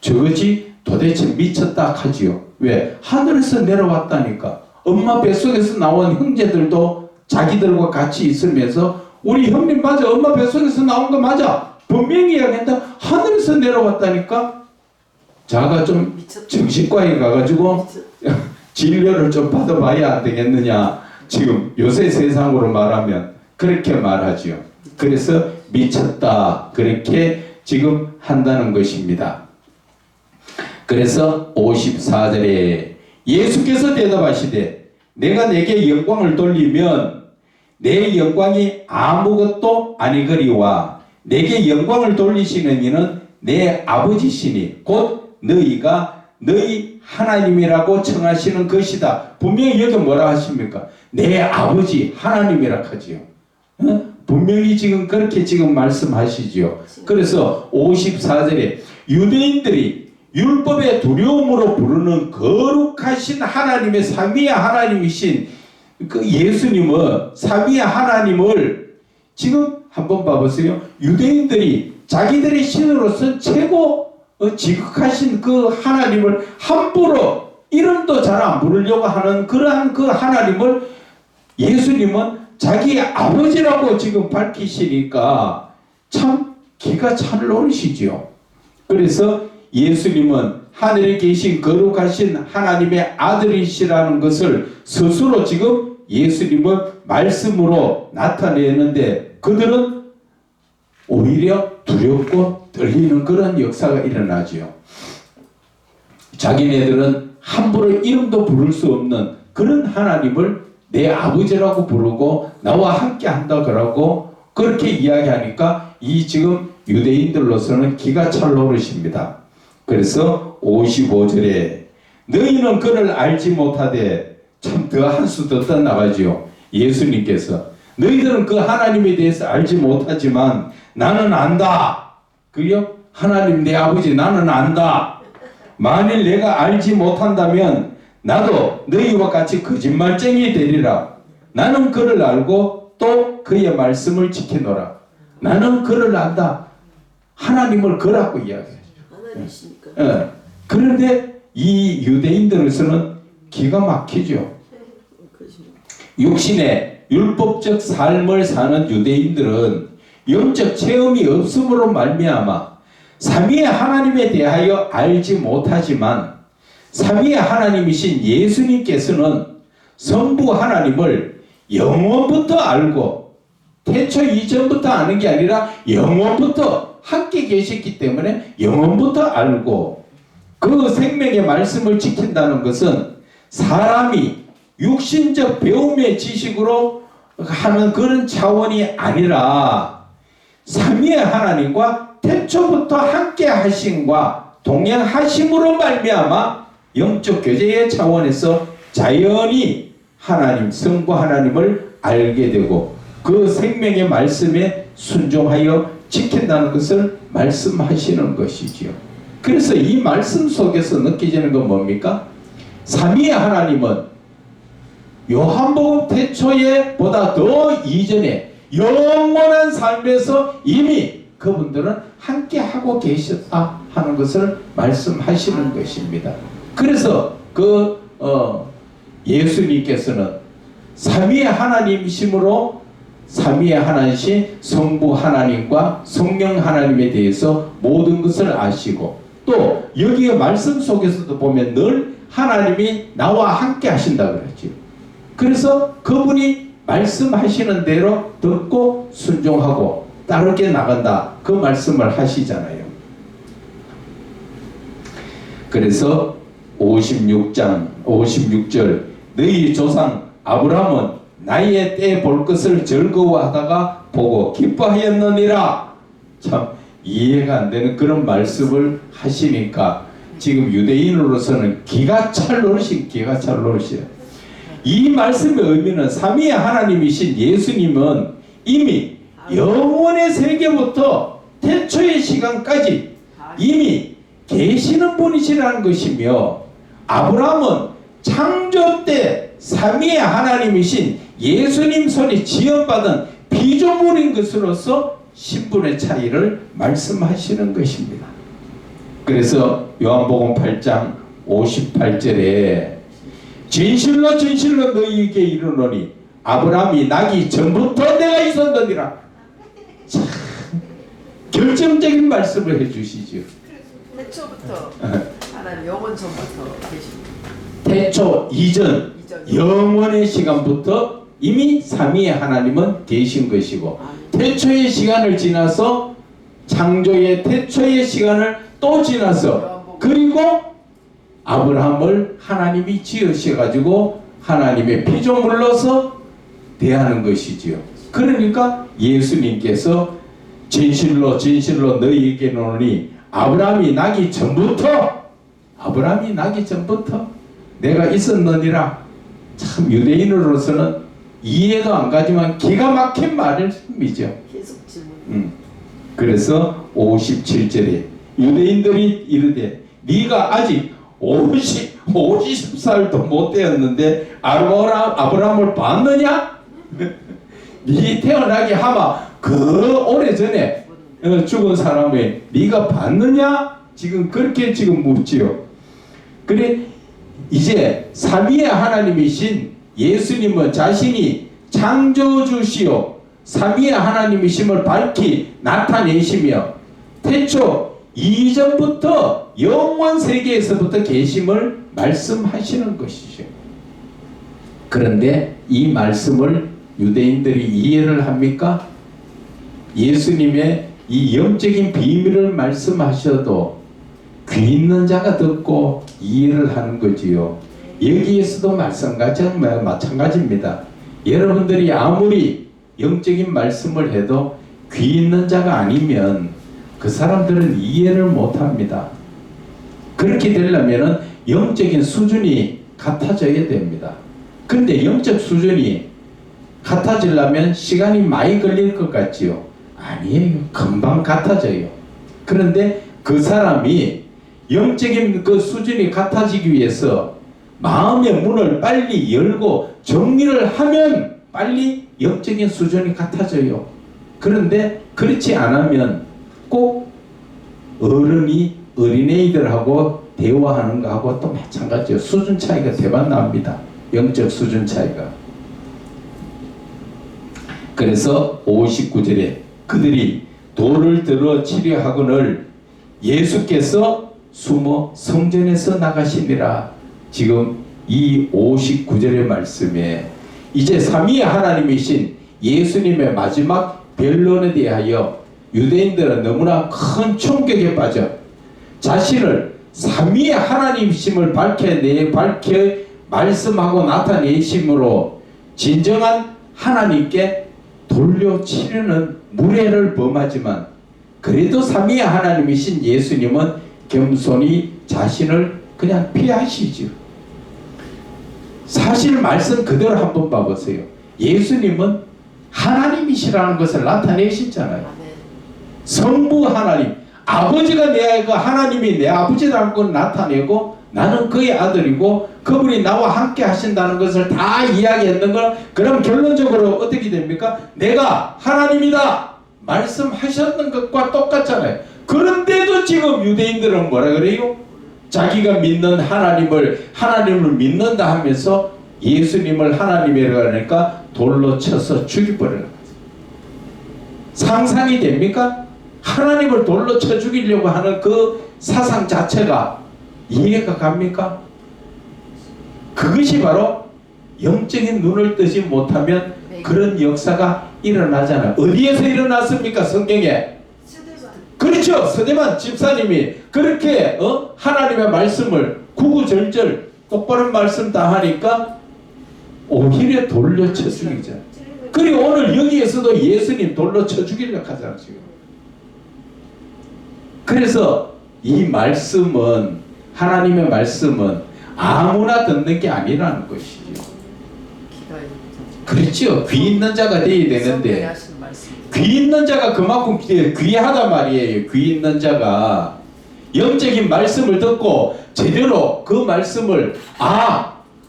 저것이 도대체 미쳤다 하지요. 왜? 하늘에서 내려왔다니까. 엄마 뱃속에서 나온 형제들도 자기들과 같이 있으면서 우리 형님 맞아, 엄마 뱃속에서 나온 거 맞아, 분명히 이야기한다. 하늘에서 내려왔다니까. 자가 좀 정신과에 가가지고 진료를 좀 받아봐야 안 되겠느냐. 지금 요새 세상으로 말하면 그렇게 말하지요. 그래서 미쳤다 그렇게 지금 한다는 것입니다. 그래서 54절에 예수께서 대답하시되 내가 내게 영광을 돌리면 내 영광이 아무것도 아니거리와 내게 영광을 돌리시는 이는 내 아버지시니 곧 너희가 너희 하나님이라고称하시는 것이다. 분명히 여기 뭐라 하십니까? 내 아버지 하나님이라 하지요. 분명히 지금 그렇게 지금 말씀하시지요. 그래서 54절에 유대인들이 율법의 두려움으로 부르는 거룩하신 하나님의 삼위의 하나님이신 그 예수님은 삼위의 하나님을 지금 한번 봐보세요. 유대인들이 자기들의 신으로서 최고 지극하신 그 하나님을 함부로 이름도 잘 안 부르려고 하는 그러한 그 하나님을 예수님은 자기의 아버지라고 지금 밝히시니까 참 기가 찰 노릇이지요. 그래서 예수님은 하늘에 계신 거룩하신 하나님의 아들이시라는 것을 스스로 지금 예수님을 말씀으로 나타내는데 그들은 오히려 두렵고 떨리는 그런 역사가 일어나지요. 자기네들은 함부로 이름도 부를 수 없는 그런 하나님을 내 아버지라고 부르고 나와 함께 한다 그러고 그렇게 이야기하니까 이 지금 유대인들로서는 기가 찰 노릇입니다. 그래서 55절에 너희는 그를 알지 못하되 참 더 한 수 더 떠나가지요. 예수님께서 너희들은 그 하나님에 대해서 알지 못하지만 나는 안다. 그래요? 하나님 내 아버지 나는 안다. 만일 내가 알지 못한다면 나도 너희와 같이 거짓말쟁이 되리라. 나는 그를 알고 또 그의 말씀을 지키노라. 나는 그를 안다. 하나님을 그라고 이야기해요. 하나님이시니까. 예. 그런데 이 유대인들에서는 기가 막히죠. 육신의 율법적 삶을 사는 유대인들은 영적 체험이 없음으로 말미암아 삼위의 하나님에 대하여 알지 못하지만 삼위의 하나님이신 예수님께서는 성부 하나님을 영원부터 알고 태초 이전부터 아는 게 아니라 영원부터 함께 계셨기 때문에 영원부터 알고 그 생명의 말씀을 지킨다는 것은 사람이 육신적 배움의 지식으로 하는 그런 차원이 아니라 삼위의 하나님과 태초부터 함께 하심과 동행하심으로 말미암아 영적 교제의 차원에서 자연히 하나님, 성부 하나님을 알게 되고 그 생명의 말씀에 순종하여 지킨다는 것을 말씀하시는 것이지요. 그래서 이 말씀 속에서 느껴지는 건 뭡니까? 삼위의 하나님은 요한복음 태초에 보다 더 이전에 영원한 삶에서 이미 그분들은 함께 하고 계셨다 하는 것을 말씀하시는 것입니다. 그래서 예수님께서는 삼위의 하나님이심으로 삼위의 하나님이신 성부 하나님과 성령 하나님에 대해서 모든 것을 아시고 또 여기에 말씀 속에서도 보면 늘 하나님이 나와 함께 하신다 그랬죠. 그래서 그분이 말씀하시는 대로 듣고 순종하고 따르게 나간다. 그 말씀을 하시잖아요. 그래서 56장 56절 너희 조상 아브라함은 나의 때 볼 것을 즐거워하다가 보고 기뻐하였느니라. 참 이해가 안 되는 그런 말씀을 하시니까 지금 유대인으로서는 기가 찰 노릇이에요. 이 말씀의 의미는 삼위의 하나님이신 예수님은 이미 영원의 세계부터 태초의 시간까지 이미 계시는 분이시라는 것이며 아브라함은 창조 때 삼위의 하나님이신 예수님 손이 지연받은 피조물인 것으로서 신분의 차이를 말씀하시는 것입니다. 그래서 요한복음 8장 58절에 진실로 진실로 너희에게 이르노니 아브라함이 나기 전부터 내가 있었느니라. 참 결정적인 말씀을 해주시죠. 태초부터 하나님 영원 전부터 계십니다. 태초 이전 영원의 시간부터 이미 삼위의 하나님은 계신 것이고 태초의 시간을 지나서 창조의 태초의 시간을 또 지나서 그리고 아브라함을 하나님이 지으셔가지고 하나님의 피조물로서 대하는 것이지요. 그러니까 예수님께서 진실로 진실로 너희에게 이르노니 아브라함이 나기 전부터 내가 있었느니라. 참 유대인으로서는 이해도 안 가지만 기가 막힌 말씀이죠. 계속 질문. 그래서 57절에 유대인들이 이르되 네가 아직 50살도 못 되었는데 아브라함을 봤느냐? 네 태어나게 하마 그 오래전에 죽은 사람을 네가 봤느냐? 지금 그렇게 지금 묻지요. 그래 이제 삼위의 하나님이신 예수님은 자신이 창조주시요 삼위의 하나님이심을 밝히 나타내시며 태초 이전부터 영원 세계에서부터 계심을 말씀하시는 것이죠. 그런데 이 말씀을 유대인들이 이해를 합니까? 예수님의 이 영적인 비밀을 말씀하셔도 귀 있는 자가 듣고 이해를 하는 거지요. 여기에서도 마찬가지입니다. 여러분들이 아무리 영적인 말씀을 해도 귀 있는 자가 아니면 그 사람들은 이해를 못합니다. 그렇게 되려면 영적인 수준이 같아져야 됩니다. 근데 영적 수준이 같아지려면 시간이 많이 걸릴 것 같지요? 아니에요. 금방 같아져요. 그런데 그 사람이 영적인 그 수준이 같아지기 위해서 마음의 문을 빨리 열고 정리를 하면 빨리 영적인 수준이 같아져요. 그런데 그렇지 않으면 꼭 어른이 어린애들하고 대화하는 거하고 또 마찬가지예요. 수준 차이가 대박 납니다. 영적 수준 차이가. 그래서 59절에 그들이 돌을 들어 치려 하거늘 예수께서 숨어 성전에서 나가시니라. 지금 이 59절의 말씀에 이제 삼위의 하나님이신 예수님의 마지막 변론에 대하여 유대인들은 너무나 큰 충격에 빠져 자신을 삼위의 하나님이심을 밝혀 말씀하고 나타내심으로 진정한 하나님께 돌려치려는 무례를 범하지만 그래도 삼위의 하나님이신 예수님은 겸손히 자신을 그냥 피하시죠. 사실 말씀 그대로 한번 봐보세요. 예수님은 하나님이시라는 것을 나타내셨잖아요. 성부 하나님, 아버지가 내 하나님이 내 아버지라는 걸 나타내고 나는 그의 아들이고 그분이 나와 함께 하신다는 것을 다 이야기했는 걸 그럼 결론적으로 어떻게 됩니까? 내가 하나님이다 말씀하셨는 것과 똑같잖아요. 그런데도 지금 유대인들은 뭐라 그래요? 자기가 믿는 하나님을 믿는다 하면서 예수님을 하나님이라고 하니까 돌로 쳐서 죽여버리는 거죠. 상상이 됩니까? 하나님을 돌로 쳐 죽이려고 하는 그 사상 자체가 이해가 갑니까? 그것이 바로 영적인 눈을 뜨지 못하면 그런 역사가 일어나잖아요. 어디에서 일어났습니까? 성경에. 그렇죠. 서대만 집사님이 그렇게 하나님의 말씀을 구구절절 똑바른 말씀 다 하니까 오히려 돌려 쳐 죽이죠. 그리고 오늘 여기에서도 예수님 돌로 쳐 죽이려고 하잖아요. 지금. 그래서 이 말씀은 하나님의 말씀은 아무나 듣는 게 아니라는 것이죠. 그렇죠. 귀 있는 자가 되어야 되는데 귀 있는 자가 그만큼 귀하단 말이에요. 귀 있는 자가 영적인 말씀을 듣고 제대로 그 말씀을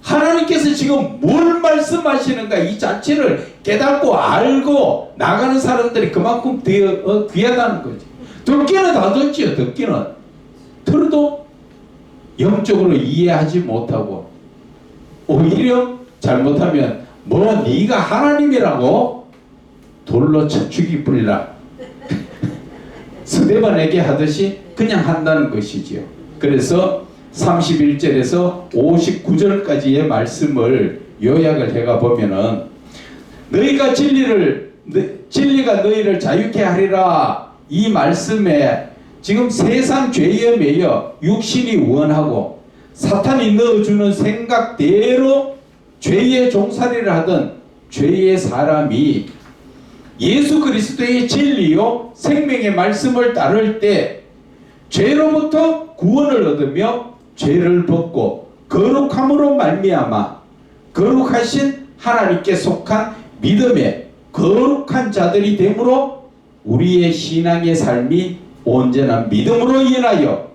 하나님께서 지금 뭘 말씀하시는가 이 자체를 깨닫고 알고 나가는 사람들이 그만큼 귀하다는 거죠. 듣기는 다 듣지요. 듣기는 들어도 영적으로 이해하지 못하고 오히려 잘못하면 네가 하나님이라고 돌로 쳐 죽이뿌리라 스데반에게 하듯이 그냥 한다는 것이지요. 그래서 31절에서 59절까지의 말씀을 요약을 해가 보면은 너희가 진리가 너희를 자유케 하리라 이 말씀에 지금 세상 죄에 매여 육신이 원하고 사탄이 넣어주는 생각대로 죄의 종살이를 하던 죄의 사람이 예수 그리스도의 진리요 생명의 말씀을 따를 때 죄로부터 구원을 얻으며 죄를 벗고 거룩함으로 말미암아 거룩하신 하나님께 속한 믿음의 거룩한 자들이 되므로 우리의 신앙의 삶이 온전한 믿음으로 인하여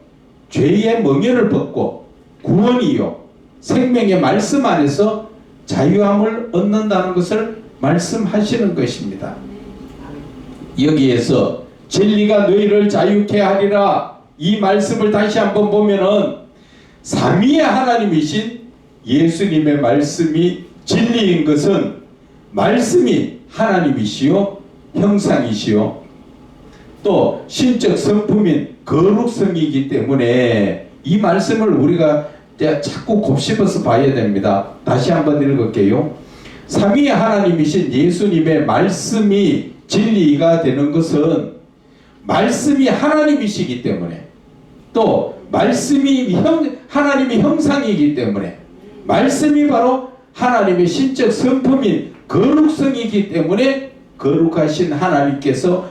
죄의 멍에를 벗고 구원이요 생명의 말씀 안에서 자유함을 얻는다는 것을 말씀하시는 것입니다. 여기에서 진리가 너희를 자유케 하리라 이 말씀을 다시 한번 보면은 삼위의 하나님이신 예수님의 말씀이 진리인 것은 말씀이 하나님이시요 형상이시요 또 신적 성품인 거룩성이기 때문에 이 말씀을 우리가 자꾸 곱씹어서 봐야 됩니다. 다시 한번 읽을게요. 삼위의 하나님이신 예수님의 말씀이 진리가 되는 것은 말씀이 하나님이시기 때문에 또 말씀이 하나님의 형상이기 때문에 말씀이 바로 하나님의 신적 성품인 거룩성이기 때문에 거룩하신 하나님께서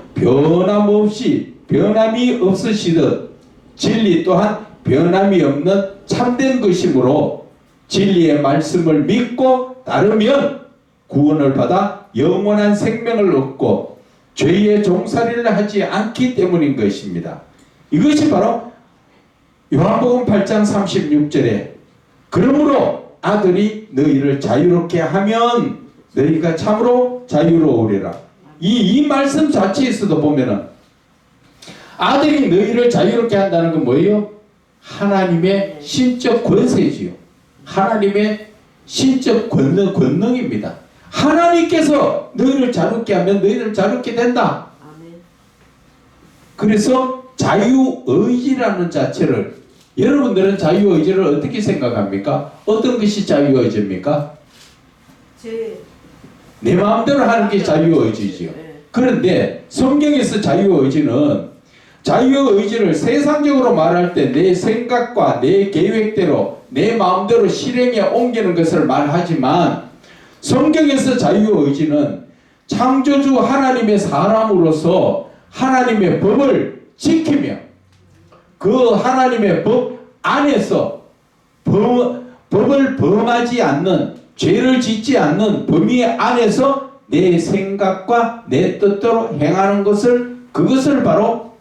변함이 없으시듯 진리 또한 변함이 없는 참된 것이므로 진리의 말씀을 믿고 따르면 구원을 받아 영원한 생명을 얻고 죄의 종살이를 하지 않기 때문인 것입니다. 이것이 바로 요한복음 8장 36절에 그러므로 아들이 너희를 자유롭게 하면 너희가 참으로 자유로우리라. 이 말씀 자체에서도 보면은 아들이 너희를 자유롭게 한다는 건 뭐예요? 하나님의 신적 권세지요. 하나님의 신적 권능입니다. 하나님께서 너희를 자유롭게 하면 너희를 자유롭게 된다. 아멘. 그래서 자유의지라는 자체를 여러분들은 자유의지를 어떻게 생각합니까? 어떤 것이 자유의지입니까? 내 마음대로 하는 게 자유의지지요. 그런데 성경에서 자유의지를 세상적으로 말할 때 내 생각과 내 계획대로 내 마음대로 실행에 옮기는 것을 말하지만 성경에서 자유의지는 창조주 하나님의 사람으로서 하나님의 법을 지키며 그 하나님의 법 안에서 법을 범하지 않는 죄를 짓지 않는 범위 안에서 내 생각과 내 뜻대로 행하는 그것을 바로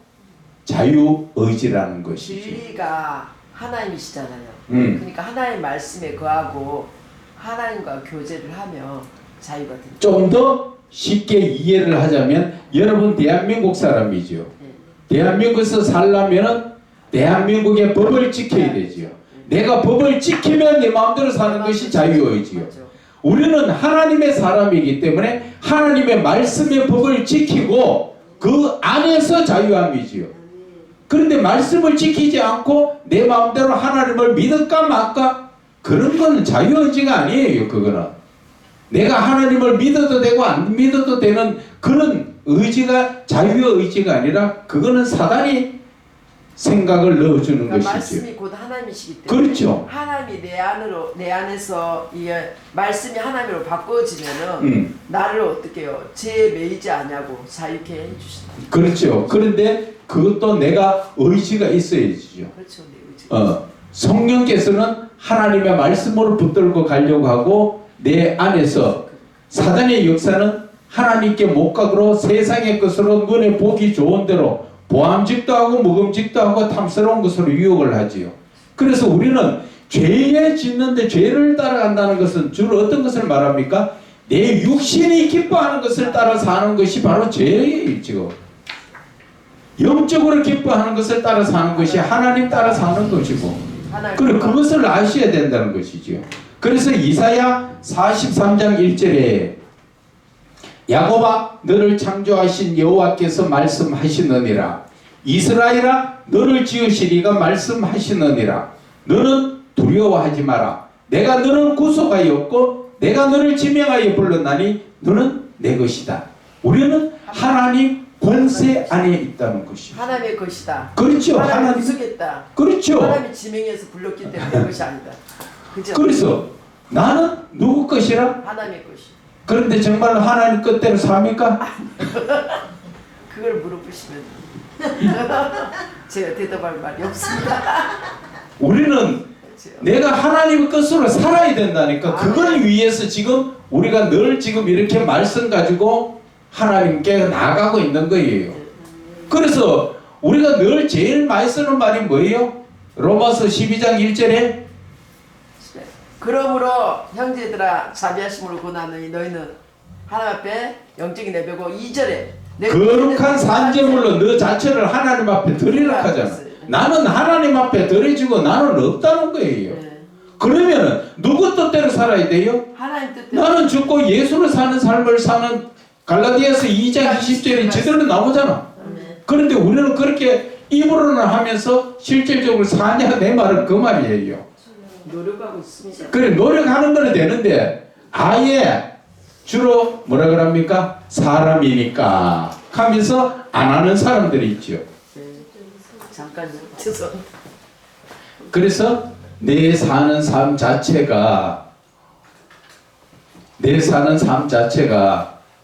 자유의지라는 것이죠. 진리가 하나님이시잖아요. 그러니까 하나님 말씀에 거하고 하나님과 교제를 하며 자유가 됩니다. 좀 더 쉽게 이해를 하자면 여러분 대한민국 사람이죠. 대한민국에서 살려면 대한민국의 법을 지켜야 되지요. 내가 법을 지키면 내 마음대로 사는 것이 자유의지요. 우리는 하나님의 사람이기 때문에 하나님의 말씀의 법을 지키고 그 안에서 자유함이지요. 그런데 말씀을 지키지 않고 내 마음대로 하나님을 믿을까 말까 그런 건 자유의지가 아니에요. 그거는 내가 하나님을 믿어도 되고 안 믿어도 되는 그런 의지가 자유의지가 아니라 그거는 사단이 생각을 넣어주는 그러니까 것이죠. 말씀이 곧 하나님이시기 때문에 그렇죠. 하나님이 내 안에서 이 말씀이 하나님으로 바꿔지면은 나를 어떻게 해요? 죄에 매이지 않냐고 자유케 해주신다. 그렇죠. 그런데 그것도 내가 의지가 있어야지요. 그렇죠. 내 의지. 성령께서는 하나님의 말씀으로 붙들고 가려고 하고 내 안에서 사단의 역사는 하나님께 못 가도록 세상의 것으로 눈에 보기 좋은 대로 보암직도 하고 먹음직도 하고 탐스러운 것으로 유혹을 하지요. 그래서 우리는 죄에 짓는데 죄를 따라간다는 것은 주로 어떤 것을 말합니까? 내 육신이 기뻐하는 것을 따라 사는 것이 바로 죄예요. 지금 영적으로 기뻐하는 것을 따라 사는 것이 하나님 따라 사는 것이고 그리고 그것을 아셔야 된다는 것이죠. 그래서 이사야 43장 1절에 야곱아 너를 창조하신 여호와께서 말씀하시느니라 이스라엘아 너를 지으신 이가 말씀하시느니라 너는 두려워하지 마라 내가 너를 구속하였고 내가 너를 지명하여 불렀나니 너는 내 것이다. 우리는 하나님 권세 안에 있다는 것이죠. 하나님의 것이다. 그렇죠. 하나님 구속했다. 그렇죠. 하나님이 지명해서 불렀기 때문에 내 것이 아니다. 그죠? 그래서 나는 누구 것이라? 하나님의 것이. 그런데 정말 하나님 뜻대로 삽니까? 그걸 물어보시면 제가 대답할 말이 없습니다. 우리는 그렇죠. 내가 하나님의 것으로 살아야 된다니까. 그걸 위해서 지금 우리가 늘 지금 이렇게 말씀 가지고 하나님께 나아가고 있는 거예요. 그래서 우리가 늘 제일 많이 쓰는 말이 뭐예요? 로마서 12장 1절에 그러므로 형제들아 자비하심으로 고나노니 너희는 하나님 앞에 영적인 예배고 2절에 거룩한 산재물로 너 자체를 하나님 앞에 드리라 하잖아. 나는 하나님 앞에 드려지고 나는 없다는 거예요. 그러면은 누구 뜻대로 살아야 돼요? 하나님 뜻대로. 나는 죽고 예수를 사는 삶을 사는 갈라디아서 2장 20절에 제대로 나오잖아. 그런데 우리는 그렇게 입으로는 하면서 실질적으로 사냐 내 말은 그 말이에요. 노력하고 있습니다. 그래 노력하는 거는 되는데 아예 주로 뭐라 그럽니까? 사람이니까 하면서 안 하는 사람들이 있죠. 잠깐요. 죄송합니다. 그래서 내 사는 삶 자체가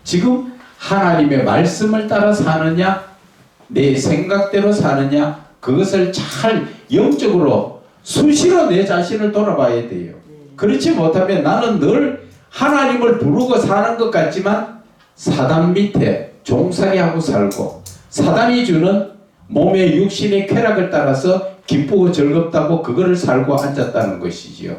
지금 하나님의 말씀을 따라 사느냐 내 생각대로 사느냐 그것을 잘 영적으로 수시로 내 자신을 돌아봐야 돼요. 그렇지 못하면 나는 늘 하나님을 부르고 사는 것 같지만 사단 밑에 종살이 하고 살고 사단이 주는 몸의 육신의 쾌락을 따라서 기쁘고 즐겁다고 그거를 살고 앉았다는 것이지요.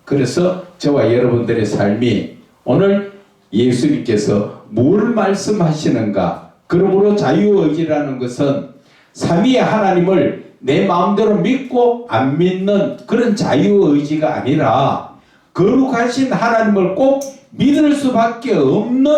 그래서 저와 여러분들의 삶이 오늘 예수님께서 뭘 말씀하시는가? 그러므로 자유의지라는 것은 삼위의 하나님을 내 마음대로 믿고 안 믿는 그런 자유의지가 아니라 거룩하신 하나님을 꼭 믿을 수밖에 없는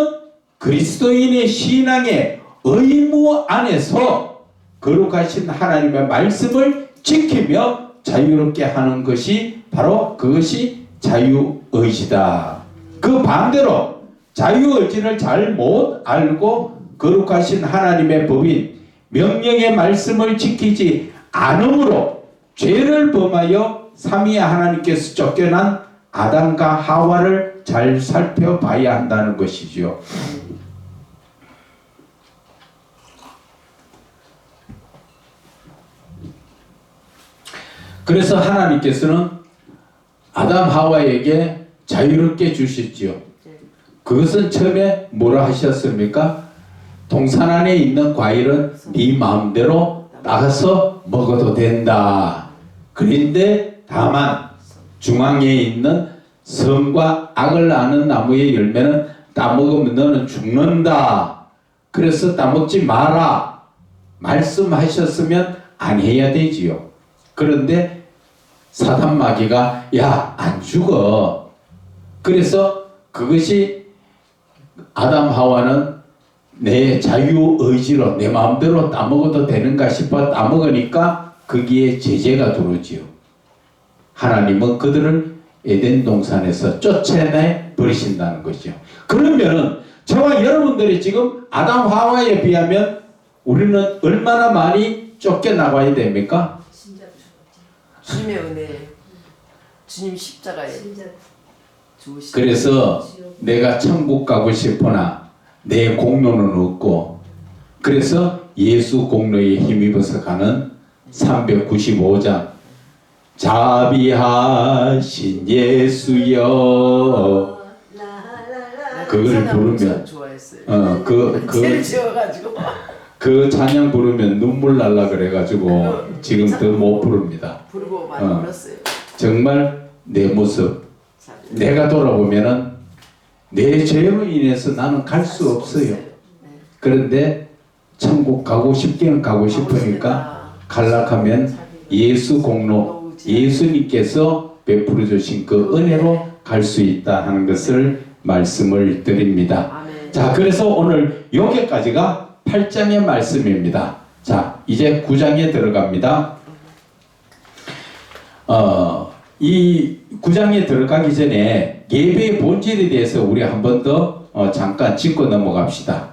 그리스도인의 신앙의 의무 안에서 거룩하신 하나님의 말씀을 지키며 자유롭게 하는 것이 바로 그것이 자유의지다. 그 반대로 자유의지를 잘 못 알고 거룩하신 하나님의 법인 명령의 말씀을 지키지 않음으로 죄를 범하여 삼위의 하나님께서 쫓겨난 아담과 하와를 잘 살펴봐야 한다는 것이죠. 그래서 하나님께서는 아담 하와에게 자유롭게 주셨지요. 그것은 처음에 뭐라 하셨습니까? 동산 안에 있는 과일은 네 마음대로 따서 먹어도 된다. 그런데 다만 중앙에 있는 선과 악을 아는 나무의 열매는 따먹으면 너는 죽는다. 그래서 따먹지 마라. 말씀하셨으면 안 해야 되지요. 그런데 사단 마귀가 야, 안 죽어. 그래서 그것이 아담 하와는 내 자유의지로 내 마음대로 따먹어도 되는가 싶어 따먹으니까 거기에 제재가 들어오지요. 하나님은 그들을 에덴 동산에서 쫓아내 버리신다는 것이죠. 그러면 저와 여러분들이 지금 아담 하와에 비하면 우리는 얼마나 많이 쫓겨나가야 됩니까? 주님의 은혜, 주님 십자가에 주으신. 그래서 내가 천국 가고 싶으나 내 공로는 없고 그래서 예수 공로에 힘입어서 가는 395장 자비하신 예수여 그걸 부르면 좋아했어요. 제일 지어가지고 그 찬양 부르면 눈물 날라 그래가지고 지금 더 못 부릅니다. 부르고 많이 불렀어요. 정말 내 모습 내가 돌아보면은 내 죄로 인해서 나는 갈 수 없어요. 그런데 천국 가고 싶기는 가고 싶으니까 갈락하면 예수 공로 예수님께서 베풀어 주신 그 은혜로 갈 수 있다 하는 것을 말씀을 드립니다. 자, 그래서 오늘 여기까지가 8장의 말씀입니다. 자, 이제 9장에 들어갑니다. 이 9장에 들어가기 전에 예배의 본질에 대해서 우리 한 번 더 잠깐 짚고 넘어갑시다.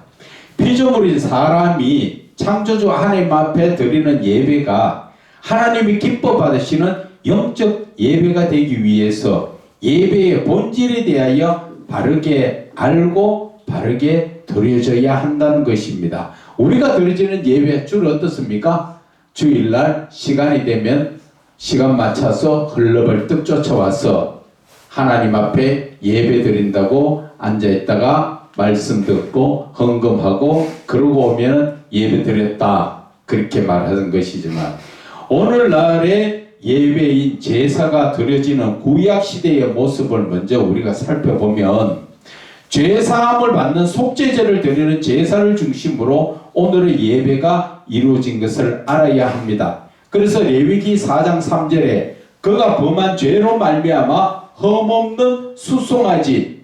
피조물인 사람이 창조주 하나님 앞에 드리는 예배가 하나님이 기뻐 받으시는 영적 예배가 되기 위해서 예배의 본질에 대하여 바르게 알고 바르게 드려져야 한다는 것입니다. 우리가 드려지는 예배 주로 어떻습니까? 주일날 시간이 되면 시간 맞춰서 흘러벌떡 쫓아와서 하나님 앞에 예배 드린다고 앉아있다가 말씀 듣고 헌금하고 그러고 오면 예배 드렸다 그렇게 말하는 것이지만 오늘날의 예배인 제사가 드려지는 구약시대의 모습을 먼저 우리가 살펴보면 죄사함을 받는 속죄제를 드리는 제사를 중심으로 오늘의 예배가 이루어진 것을 알아야 합니다. 그래서 레위기 4장 3절에 그가 범한 죄로 말미암아 흠없는 수송아지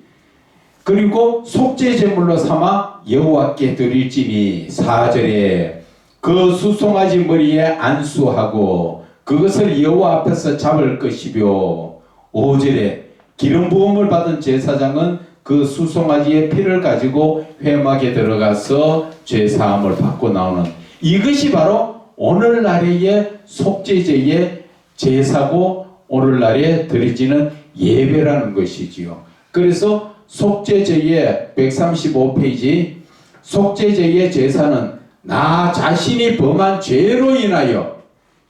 그리고 속죄제물로 삼아 여호와께 드릴지니 4절에 그 수송아지 머리에 안수하고 그것을 여호와 앞에서 잡을 것이며 5절에 기름 부음을 받은 제사장은 그 수송아지의 피를 가지고 회막에 들어가서 죄사함을 받고 나오는 이것이 바로 오늘날의 속죄제의 제사고 오늘날에 드려지는 예배라는 것이지요. 그래서 속죄제의 135페이지 속죄제의 제사는 나 자신이 범한 죄로 인하여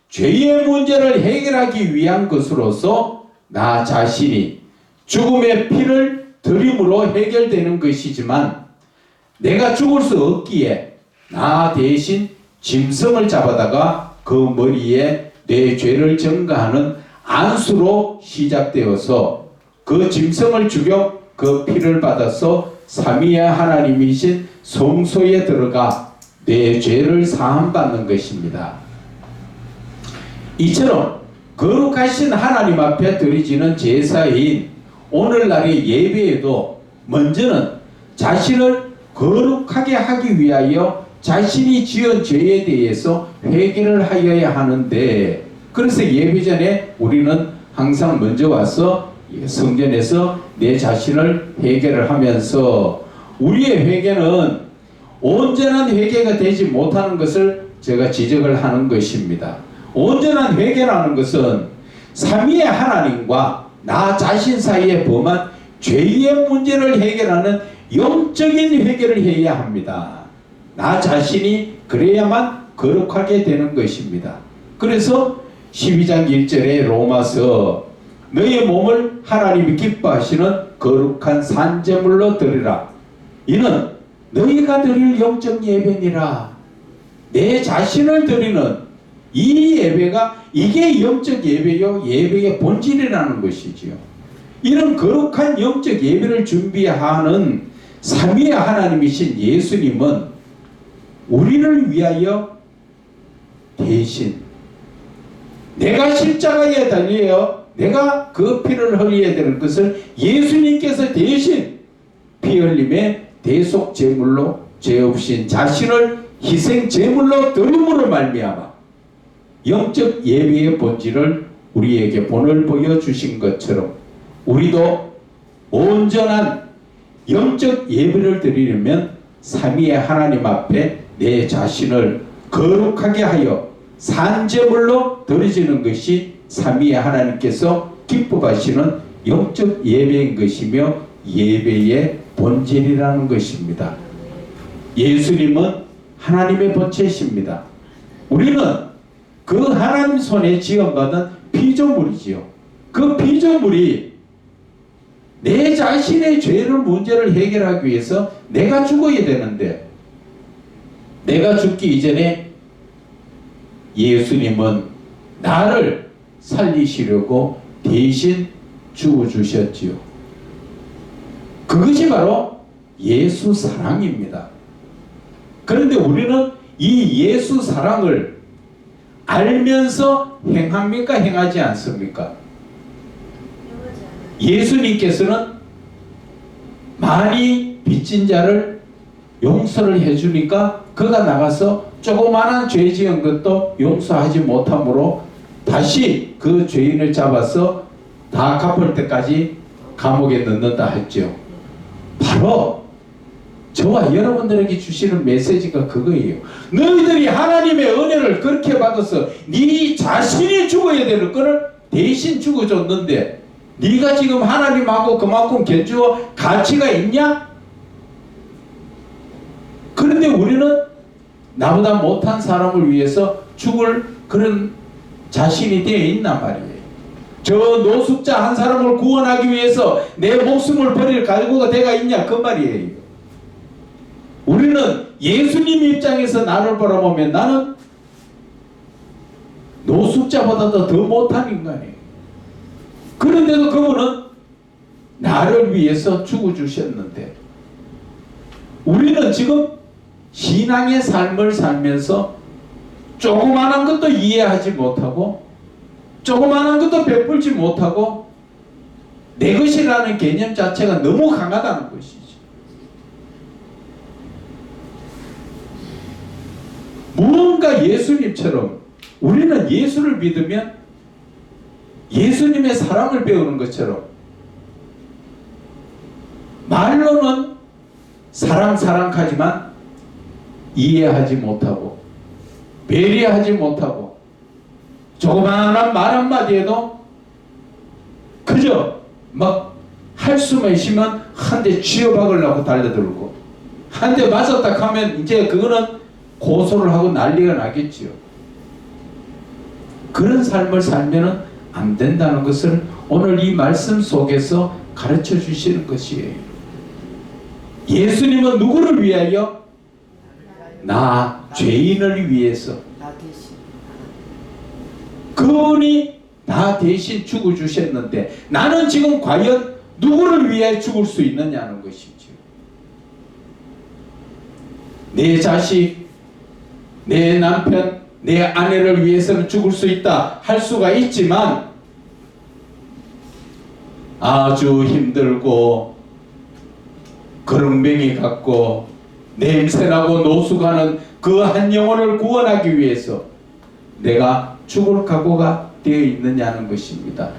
죄의 문제를 해결하기 위한 것으로서 나 자신이 죽음의 피를 들임으로 해결되는 것이지만 내가 죽을 수 없기에 나 대신 짐승을 잡아다가 그 머리에 내 죄를 전가하는 안수로 시작되어서 그 짐승을 죽여 그 피를 받아서 삼위의 하나님이신 성소에 들어가 내 죄를 사함받는 것입니다. 이처럼 거룩하신 하나님 앞에 드려지는 제사인 오늘날의 예배에도 먼저는 자신을 거룩하게 하기 위하여 자신이 지은 죄에 대해서 회개를 하여야 하는데, 그래서 예배 전에 우리는 항상 먼저 와서 성전에서 내 자신을 회개를 하면서, 우리의 회개는 온전한 회개가 되지 못하는 것을 제가 지적을 하는 것입니다. 온전한 회개라는 것은 삼위의 하나님과 나 자신 사이에 범한 죄의 문제를 해결하는 영적인 회개를 해야 합니다. 나 자신이 그래야만 거룩하게 되는 것입니다. 그래서 12장 1절에 로마서 너의 몸을 하나님이 기뻐하시는 거룩한 산제물로 드리라. 이는 너희가 드릴 영적 예배니라. 내 자신을 드리는 이 예배가 이게 영적 예배요, 예배의 본질이라는 것이지요. 이런 거룩한 영적 예배를 준비하는 삼위의 하나님이신 예수님은 우리를 위하여 대신 내가 십자가에 달려 내가 그 피를 흘려야 되는 것을 예수님께서 대신 피 흘림의 대속 제물로 죄 없인 자신을 희생 제물로 드림으로 말미암아 영적 예배의 본질을 우리에게 본을 보여주신 것처럼 우리도 온전한 영적 예배를 드리려면 삼위의 하나님 앞에 내 자신을 거룩하게 하여 산제물로 드려지는 것이 삼위의 하나님께서 기뻐하시는 영적 예배인 것이며 예배의 본질이라는 것입니다. 예수님은 하나님의 본체이십니다. 우리는 그 하나님 손에 지원받은 피조물이지요. 그 피조물이 내 자신의 죄를 문제를 해결하기 위해서 내가 죽어야 되는데, 내가 죽기 이전에 예수님은 나를 살리시려고 대신 죽어주셨지요. 그것이 바로 예수 사랑입니다. 그런데 우리는 이 예수 사랑을 알면서 행합니까? 행하지 않습니까? 예수님께서는 많이 빚진 자를 용서를 해주니까 그가 나가서 조그마한 죄 지은 것도 용서하지 못함으로 다시 그 죄인을 잡아서 다 갚을 때까지 감옥에 넣는다 했죠. 바로 저와 여러분들에게 주시는 메시지가 그거예요. 너희들이 하나님의 은혜를 그렇게 받아서 네 자신이 죽어야 되는 거를 대신 죽어줬는데 네가 지금 하나님하고 그만큼 견주어 가치가 있냐? 그런데 우리는 나보다 못한 사람을 위해서 죽을 그런 자신이 되어 있단 말이에요. 저 노숙자 한 사람을 구원하기 위해서 내 목숨을 버릴 각오가 돼가 있냐? 그 말이에요. 우리는 예수님 입장에서 나를 바라보면 나는 노숙자보다도 더 못한 인간이에요. 그런데도 그분은 나를 위해서 죽어주셨는데, 우리는 지금 신앙의 삶을 살면서 조그마한 것도 이해하지 못하고 조그마한 것도 베풀지 못하고 내 것이라는 개념 자체가 너무 강하다는 것이죠. 무언가 예수님처럼 우리는 예수를 믿으면 예수님의 사랑을 배우는 것처럼 말로는 사랑하지만 이해하지 못하고 배려하지 못하고 조그마한 말 한마디에도 그저 막 한숨을 쉬면 한 대 쥐어박으려고 달려들고 한 대 맞았다 하면 이제 그거는 고소를 하고 난리가 나겠지요. 그런 삶을 살면은 안 된다는 것을 오늘 이 말씀 속에서 가르쳐 주시는 것이에요. 예수님은 누구를 위하여? 나 죄인을 위해서. 나 대신 그분이 나 대신 죽어 주셨는데 나는 지금 과연 누구를 위해 죽을 수 있느냐는 것이죠. 내 자식, 내 남편, 내 아내를 위해서는 죽을 수 있다 할 수가 있지만 아주 힘들고 거렁뱅이 같고 냄새나고 노숙하는 그 한 영혼을 구원하기 위해서 내가 죽을 각오가 되어 있느냐는 것입니다.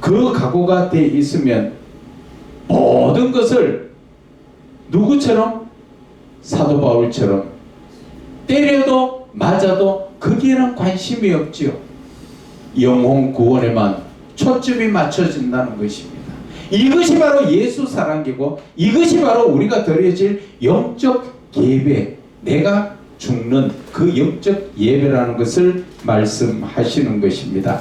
그 각오가 되어 있으면 모든 것을 누구처럼? 사도 바울처럼 때려도 맞아도 거기에는 관심이 없지요. 영혼 구원에만 초점이 맞춰진다는 것입니다. 이것이 바로 예수 사랑이고 이것이 바로 우리가 드려질 영적 예배, 내가 죽는 그 영적 예배라는 것을 말씀하시는 것입니다.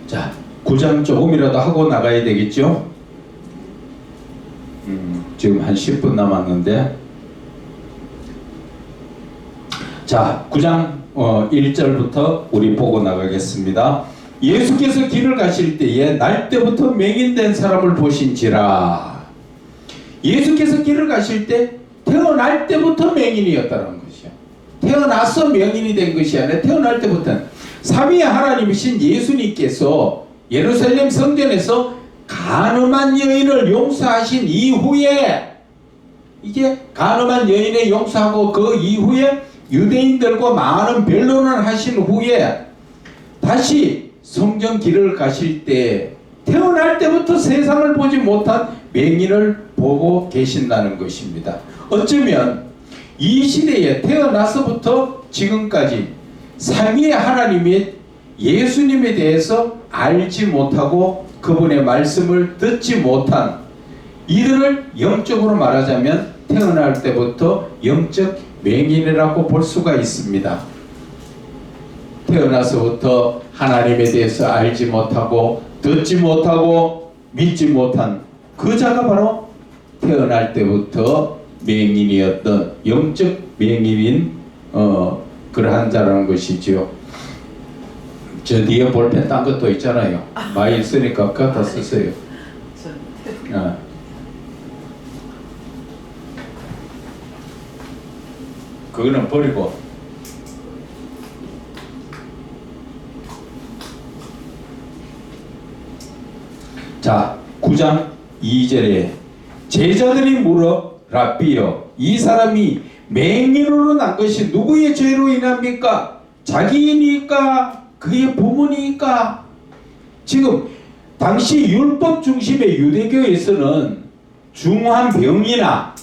자, 9장 조금이라도 하고 나가야 되겠죠? 지금 한 10분 남았는데 자, 9장 1절부터 우리 보고 나가겠습니다. 예수께서 길을 가실 때에 날 때부터 맹인된 사람을 보신지라. 예수께서 길을 가실 때 태어날 때부터 맹인이었다는 것이요. 태어나서 명인이 된 것이 아니라 태어날 때부터 삼위의 하나님이신 예수님께서 예루살렘 성전에서 간음한 여인을 용서하신 이후에, 이게 간음한 여인을 용서하고 그 이후에 유대인들과 많은 변론을 하신 후에 다시 성전 길을 가실 때 태어날 때부터 세상을 보지 못한 맹인을 보고 계신다는 것입니다. 어쩌면 이 시대에 태어나서부터 지금까지 삼위의 하나님의 예수님에 대해서 알지 못하고 그분의 말씀을 듣지 못한 이들을 영적으로 말하자면 태어날 때부터 영적 맹인이라고 볼 수가 있습니다. 태어나서부터 하나님에 대해서 알지 못하고 듣지 못하고 믿지 못한 그 자가 바로 태어날 때부터 맹인이었던 영적 맹인인 그러한 자라는 것이지요. 저 뒤에 볼펜 딴 것도 있잖아요. 많이 쓰니까 갖다 쓰세요. 그거는 버리고. 자, 9장 2절에 제자들이 물어 랍비여, 이 사람이 맹인으로 난 것이 누구의 죄로 인합니까? 자기이니까? 그의 부모니까? 지금 당시 율법 중심의 유대교에서는 중한 병이나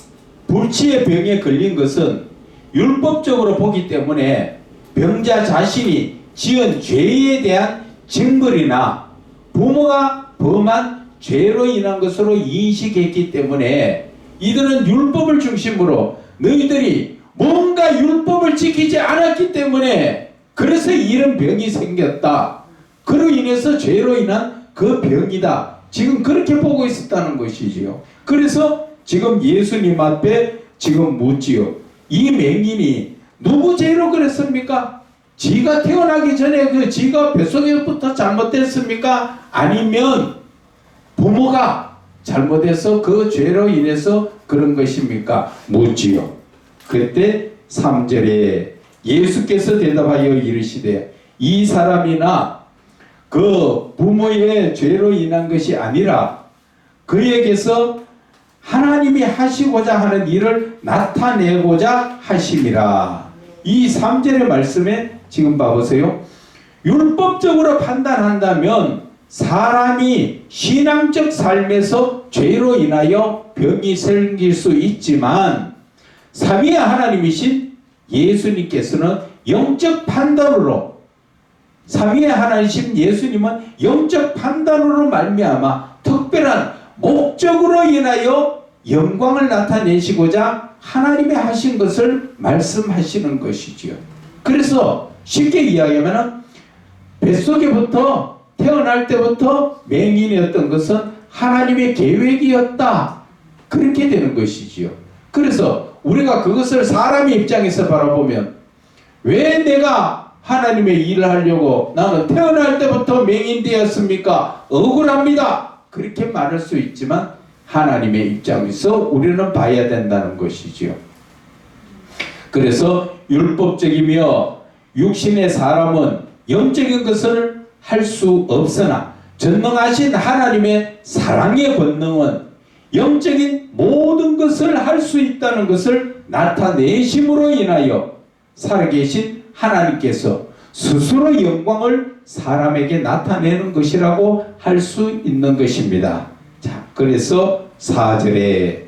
불치의 병에 걸린 것은 율법적으로 보기 때문에 병자 자신이 지은 죄에 대한 징벌이나 부모가 범한 죄로 인한 것으로 인식했기 때문에 이들은 율법을 중심으로 너희들이 뭔가 율법을 지키지 않았기 때문에 그래서 이런 병이 생겼다. 그로 인해서 죄로 인한 그 병이다. 지금 그렇게 보고 있었다는 것이지요. 그래서 지금 예수님 앞에 지금 묻지요. 이 맹인이 누구 죄로 그랬습니까? 지가 태어나기 전에 그 지가 뱃속에부터 잘못됐습니까? 아니면 부모가 잘못해서 그 죄로 인해서 그런 것입니까? 묻지요. 그때 3절에 예수께서 대답하여 이르시되 이 사람이나 그 부모의 죄로 인한 것이 아니라 그에게서 하나님이 하시고자 하는 일을 나타내고자 하심이라. 이 3절의 말씀에 지금 봐보세요. 율법적으로 판단한다면 사람이 신앙적 삶에서 죄로 인하여 병이 생길 수 있지만 삼위의 하나님이신 예수님께서는 영적 판단으로, 삼위의 하나님이신 예수님은 영적 판단으로 말미암아 특별한 목적으로 인하여 영광을 나타내시고자 하나님의 하신 것을 말씀하시는 것이지요. 그래서 쉽게 이야기하면 뱃속에부터 태어날 때부터 맹인이었던 것은 하나님의 계획이었다. 그렇게 되는 것이지요. 그래서 우리가 그것을 사람의 입장에서 바라보면 왜 내가 하나님의 일을 하려고 나는 태어날 때부터 맹인되었습니까? 억울합니다. 그렇게 말할 수 있지만 하나님의 입장에서 우리는 봐야 된다는 것이지요. 그래서 율법적이며 육신의 사람은 영적인 것을 할 수 없으나 전능하신 하나님의 사랑의 권능은 영적인 모든 것을 할 수 있다는 것을 나타내심으로 인하여 살아계신 하나님께서 스스로 영광을 사람에게 나타내는 것이라고 할 수 있는 것입니다. 자, 그래서 4절에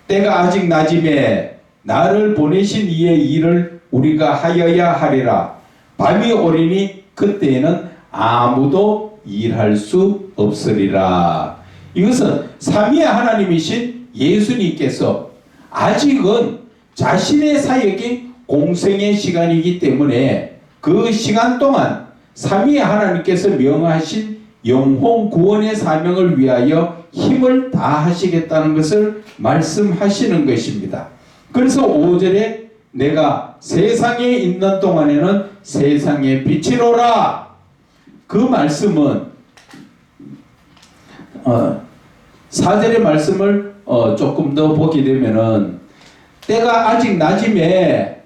때가 아직 낮음에 나를 보내신 이의 일을 우리가 하여야 하리라. 밤이 오리니 그때에는 아무도 일할 수 없으리라. 이것은 삼위의 하나님이신 예수님께서 아직은 자신의 사역이 공생의 시간이기 때문에 그 시간 동안 삼위의 하나님께서 명하신 영혼 구원의 사명을 위하여 힘을 다하시겠다는 것을 말씀하시는 것입니다. 그래서 5절에 내가 세상에 있는 동안에는 세상의 빛이로라. 그 말씀은 4절의 말씀을 조금 더 보게 되면은 때가 아직 낮음에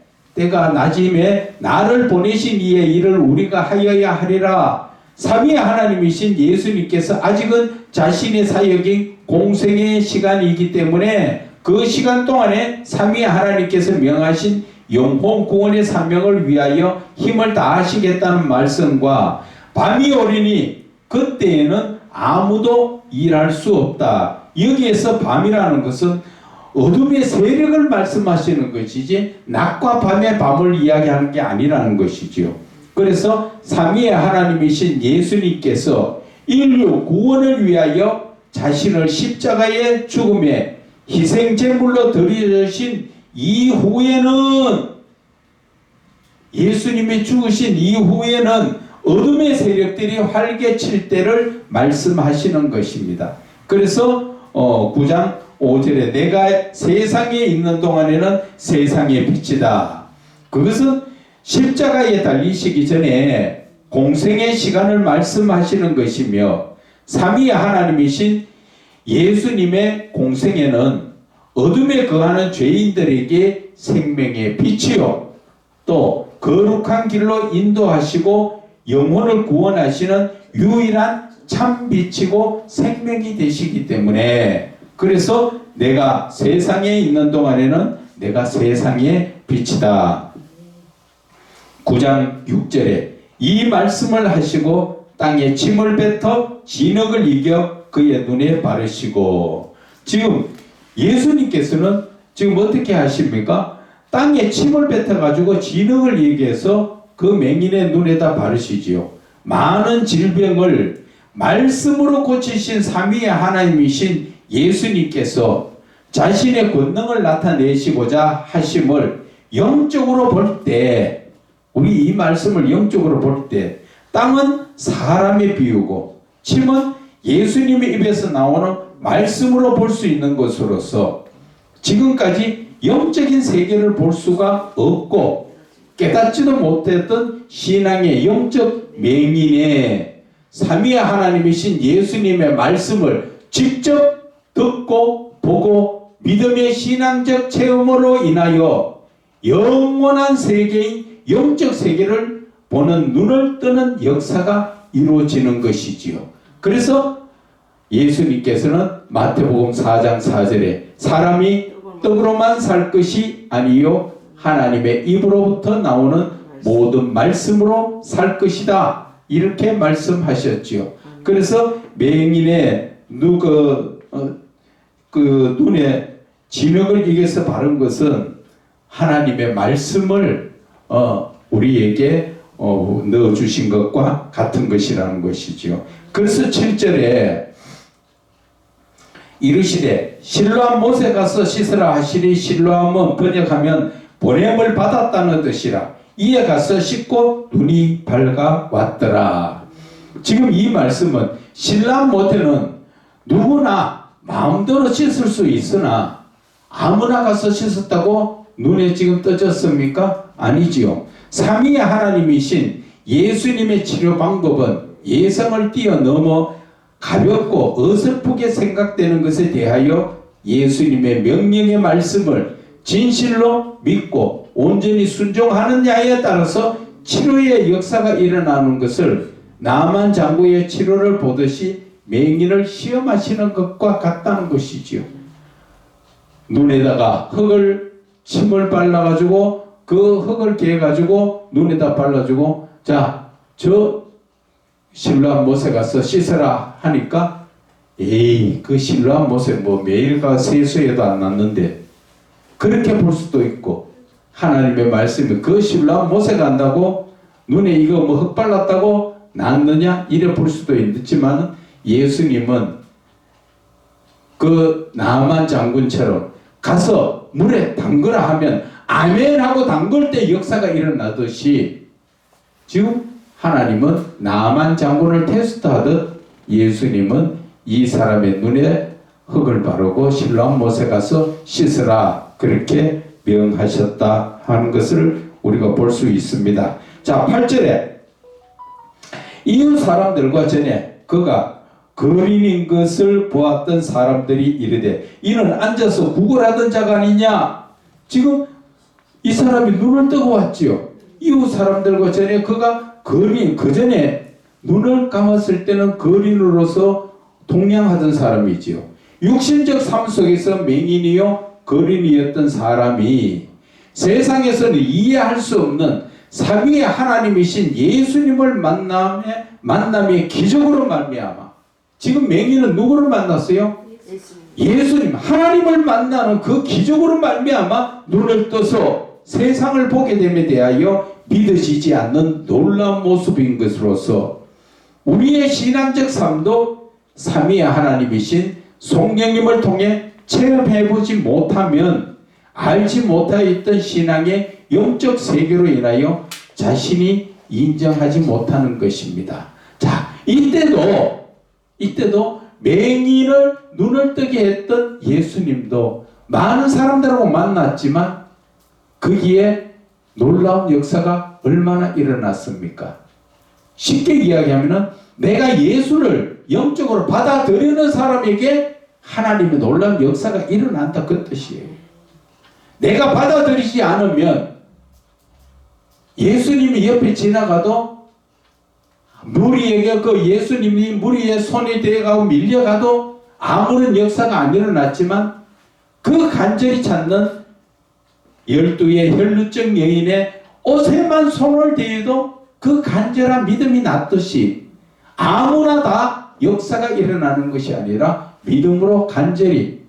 나를 보내신 이의 일을 우리가 하여야 하리라. 삼위의 하나님이신 예수님께서 아직은 자신의 사역이 공생의 시간이기 때문에 그 시간 동안에 삼위의 하나님께서 명하신 영혼 구원의 사명을 위하여 힘을 다하시겠다는 말씀과 밤이 오리니 그때에는 아무도 일할 수 없다. 여기에서 밤이라는 것은 어둠의 세력을 말씀하시는 것이지 낮과 밤의 밤을 이야기하는 게 아니라는 것이지요. 그래서 삼위의 하나님이신 예수님께서 인류 구원을 위하여 자신을 십자가의 죽음에 희생제물로 드리신 이후에는 예수님이 죽으신 이후에는 어둠의 세력들이 활개칠 때를 말씀하시는 것입니다. 그래서 9장 5절에 내가 세상에 있는 동안에는 세상의 빛이다. 그것은 십자가에 달리시기 전에 공생의 시간을 말씀하시는 것이며 삼위의 하나님이신 예수님의 공생에는 어둠에 거하는 죄인들에게 생명의 빛이요 또 거룩한 길로 인도하시고 영혼을 구원하시는 유일한 참 빛이고 생명이 되시기 때문에 그래서 내가 세상에 있는 동안에는 내가 세상의 빛이다. 9장 6절에 이 말씀을 하시고 땅에 침을 뱉어 진흙을 이겨 그의 눈에 바르시고 지금 예수님께서는 지금 어떻게 하십니까? 땅에 침을 뱉어 가지고 진흙을 얘기해서 그 맹인의 눈에다 바르시지요. 많은 질병을 말씀으로 고치신 삼위의 하나님이신 예수님께서 자신의 권능을 나타내시고자 하심을 영적으로 볼 때 우리 이 말씀을 영적으로 볼 때 땅은 사람의 비유고 침은 예수님의 입에서 나오는 말씀으로 볼 수 있는 것으로서 지금까지 영적인 세계를 볼 수가 없고 깨닫지도 못했던 신앙의 영적 맹인의 삼위의 하나님이신 예수님의 말씀을 직접 듣고 보고 믿음의 신앙적 체험으로 인하여 영원한 세계인 영적 세계를 보는 눈을 뜨는 역사가 이루어지는 것이지요. 그래서 예수님께서는 마태복음 4장 4절에 사람이 떡으로만 살 것이 아니요 하나님의 입으로부터 나오는 모든 말씀으로 살 것이다. 이렇게 말씀하셨지요. 그래서 맹인의 그 눈에 진흙을 이겨서 바른 것은 하나님의 말씀을 우리에게 넣어주신 것과 같은 것이라는 것이죠. 그래서 7절에 이르시되 실로암 못에 가서 씻으라 하시니 실로암은 번역하면 보냄을 받았다는 뜻이라. 이에 가서 씻고 눈이 밝아 왔더라. 지금 이 말씀은 실로암 못에는 누구나 마음대로 씻을 수 있으나 아무나 가서 씻었다고 눈에 지금 떠졌습니까? 아니지요. 삼위의 하나님이신 예수님의 치료 방법은 예상을 뛰어넘어 가볍고 어설프게 생각되는 것에 대하여 예수님의 명령의 말씀을 진실로 믿고 온전히 순종하느냐에 따라서 치료의 역사가 일어나는 것을 나만 장구의 치료를 보듯이 맹인을 시험하시는 것과 같다는 것이지요. 눈에다가 침을 발라가지고 그 흙을 개가지고 눈에다 발라주고 자, 저 실로암 못에 가서 씻어라 하니까 에이 그 실로암 못에 뭐 매일 가 세수해도 안 낫는데 그렇게 볼 수도 있고 하나님의 말씀이 그 실로암 못에 간다고 눈에 이거 뭐 흙 발랐다고 낫느냐 이래 볼 수도 있지만 예수님은 그 나만 장군처럼 가서 물에 담그라 하면 아멘 하고 담글 때 역사가 일어나듯이 지금 하나님은 나만 장군을 테스트하듯 예수님은 이 사람의 눈에 흙을 바르고 실로암 못에 가서 씻으라 그렇게 명하셨다 하는 것을 우리가 볼 수 있습니다. 자, 8절에 이웃 사람들과 전에 그가 거린인 것을 보았던 사람들이 이르되 이는 앉아서 구걸하던 자가 아니냐. 지금 이 사람이 눈을 뜨고 왔지요. 이웃 사람들과 전에 그가 그 전에 눈을 감았을 때는 거린으로서 동냥하던 사람이지요. 육신적 삶 속에서 맹인이요 거린이었던 사람이 세상에서는 이해할 수 없는 삼위의 하나님이신 예수님을 만남의 기적으로 말미암아 지금 맹인은 누구를 만났어요? 예수님 하나님을 만나는 그 기적으로 말미암아 눈을 떠서 세상을 보게 됨에 대하여 믿어지지 않는 놀라운 모습인 것으로서 우리의 신앙적 삶도 삼위의 하나님이신 성령님을 통해 체험해보지 못하면 알지 못하였던 신앙의 영적 세계로 인하여 자신이 인정하지 못하는 것입니다. 자, 이때도 맹인을 눈을 뜨게 했던 예수님도 많은 사람들하고 만났지만 거기에 놀라운 역사가 얼마나 일어났습니까? 쉽게 이야기하면 내가 예수를 영적으로 받아들이는 사람에게 하나님의 놀라운 역사가 일어난다 그 뜻이에요. 내가 받아들이지 않으면 예수님이 옆에 지나가도 무리에게 그 예수님이 무리의 손에 대가고 밀려가도 아무런 역사가 안 일어났지만 그 간절히 찾는 12의 혈루증 여인의 옷에만 손을 대도 그 간절한 믿음이 났듯이 아무나 다 역사가 일어나는 것이 아니라 믿음으로 간절히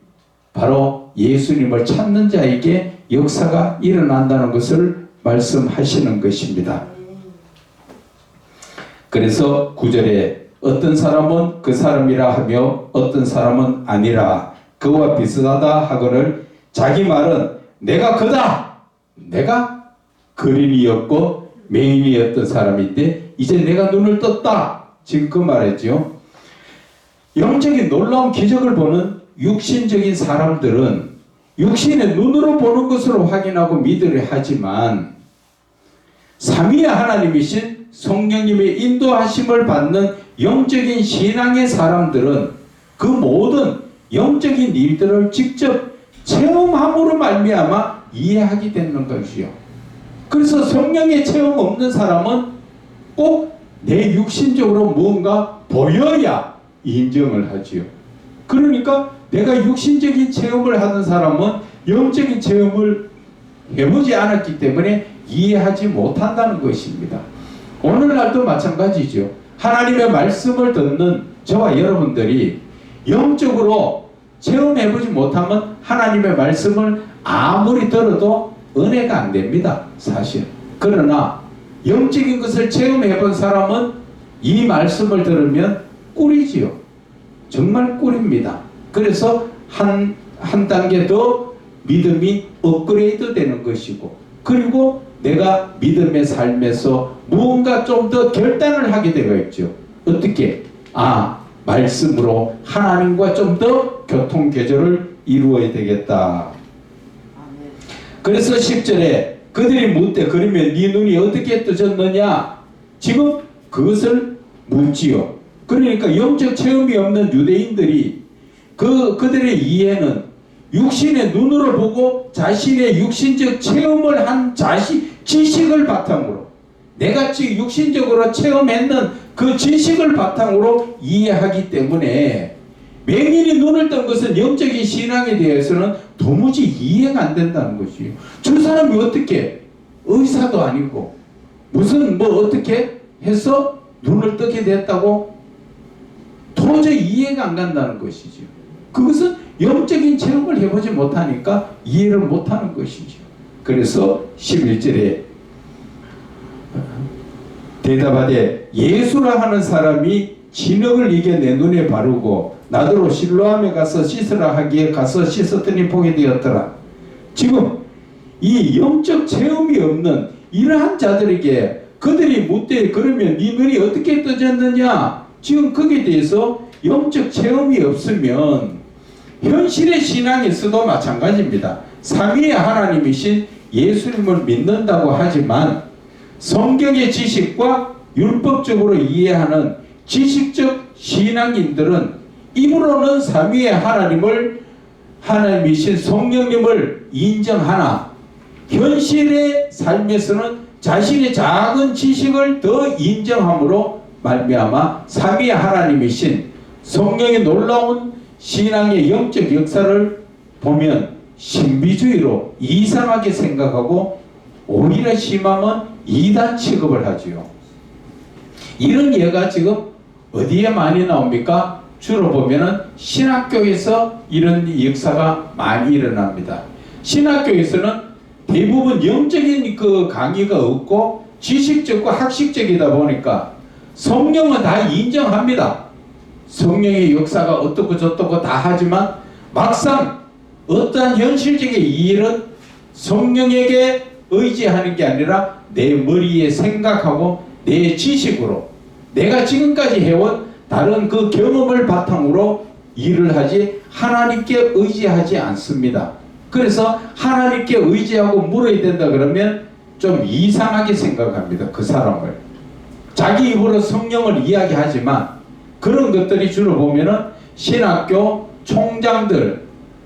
바로 예수님을 찾는 자에게 역사가 일어난다는 것을 말씀하시는 것입니다. 그래서 9절에 어떤 사람은 그 사람이라 하며 어떤 사람은 아니라 그와 비슷하다 하거늘 자기 말은 내가 그다. 내가 거린이었고 맹인이었던 사람인데 이제 내가 눈을 떴다. 지금 그 말이죠. 영적인 놀라운 기적을 보는 육신적인 사람들은 육신의 눈으로 보는 것으로 확인하고 믿으려 하지만 삼위의 하나님이신 성령님의 인도하심을 받는 영적인 신앙의 사람들은 그 모든 영적인 일들을 직접 체험함으로 말미암아 이해하게 되는 것이요. 그래서 성령의 체험 없는 사람은 꼭 내 육신적으로 무언가 보여야 인정을 하지요. 그러니까 내가 육신적인 체험을 하는 사람은 영적인 체험을 해보지 않았기 때문에 이해하지 못한다는 것입니다. 오늘날도 마찬가지죠. 하나님의 말씀을 듣는 저와 여러분들이 영적으로 체험해보지 못하면 하나님의 말씀을 아무리 들어도 은혜가 안 됩니다. 사실. 그러나 영적인 것을 체험해본 사람은 이 말씀을 들으면 꿀이지요. 정말 꿀입니다. 그래서 한 단계 더 믿음이 업그레이드 되는 것이고, 그리고 내가 믿음의 삶에서 무언가 좀 더 결단을 하게 되겠죠. 어떻게? 말씀으로 하나님과 좀 더 교통 교제를 이루어야 되겠다. 아멘. 그래서 10절에 그들이 묻되 그러면 네 눈이 어떻게 뜨졌느냐? 지금 그것을 묻지요. 그러니까 영적 체험이 없는 유대인들이 그들의 이해는 육신의 눈으로 보고 자신의 육신적 체험을 한 지식을 바탕으로, 내가 지금 육신적으로 체험했는 그 지식을 바탕으로 이해하기 때문에 맹인이 눈을 뜬 것은 영적인 신앙에 대해서는 도무지 이해가 안 된다는 것이에요. 저 사람이 어떻게, 의사도 아니고 무슨 어떻게 해서 눈을 뜨게 됐다고 도저히 이해가 안 간다는 것이죠. 그것은 영적인 체험을 해보지 못하니까 이해를 못하는 것이죠. 그래서 11절에 대답하되 예수라 하는 사람이 진흙을 이겨 내 눈에 바르고 나더러 실로암에 가서 씻으라 하기에 가서 씻었더니 보게 되었더라. 지금 이 영적 체험이 없는 이러한 자들에게 그들이 묻되 그러면 네 눈이 어떻게 떠졌느냐? 지금 거기에 대해서 영적 체험이 없으면 현실의 신앙에서도 마찬가지입니다. 삼위의 하나님이신 예수님을 믿는다고 하지만 성경의 지식과 율법적으로 이해하는 지식적 신앙인들은 입으로는 삼위의 하나님이신 성령님을 인정하나 현실의 삶에서는 자신의 작은 지식을 더 인정함으로 말미암아 삼위의 하나님이신 성령의 놀라운 신앙의 영적 역사를 보면 신비주의로 이상하게 생각하고 오히려 심하면 이단 취급을 하지요. 이런 예가 지금 어디에 많이 나옵니까? 주로 보면은 신학교에서 이런 역사가 많이 일어납니다. 신학교에서는 대부분 영적인 그 강의가 없고 지식적과 학식적이다 보니까 성령은 다 인정합니다. 성령의 역사가 어떻고 저떻고 다 하지만 막상 어떠한 현실적인 일은 성령에게 의지하는 게 아니라 내 머리에 생각하고 내 지식으로 내가 지금까지 해온 다른 그 경험을 바탕으로 일을 하지 하나님께 의지하지 않습니다. 그래서 하나님께 의지하고 물어야 된다 그러면 좀 이상하게 생각합니다. 그 사람을. 자기 입으로 성령을 이야기하지만 그런 것들이 주로 보면은 신학교 총장들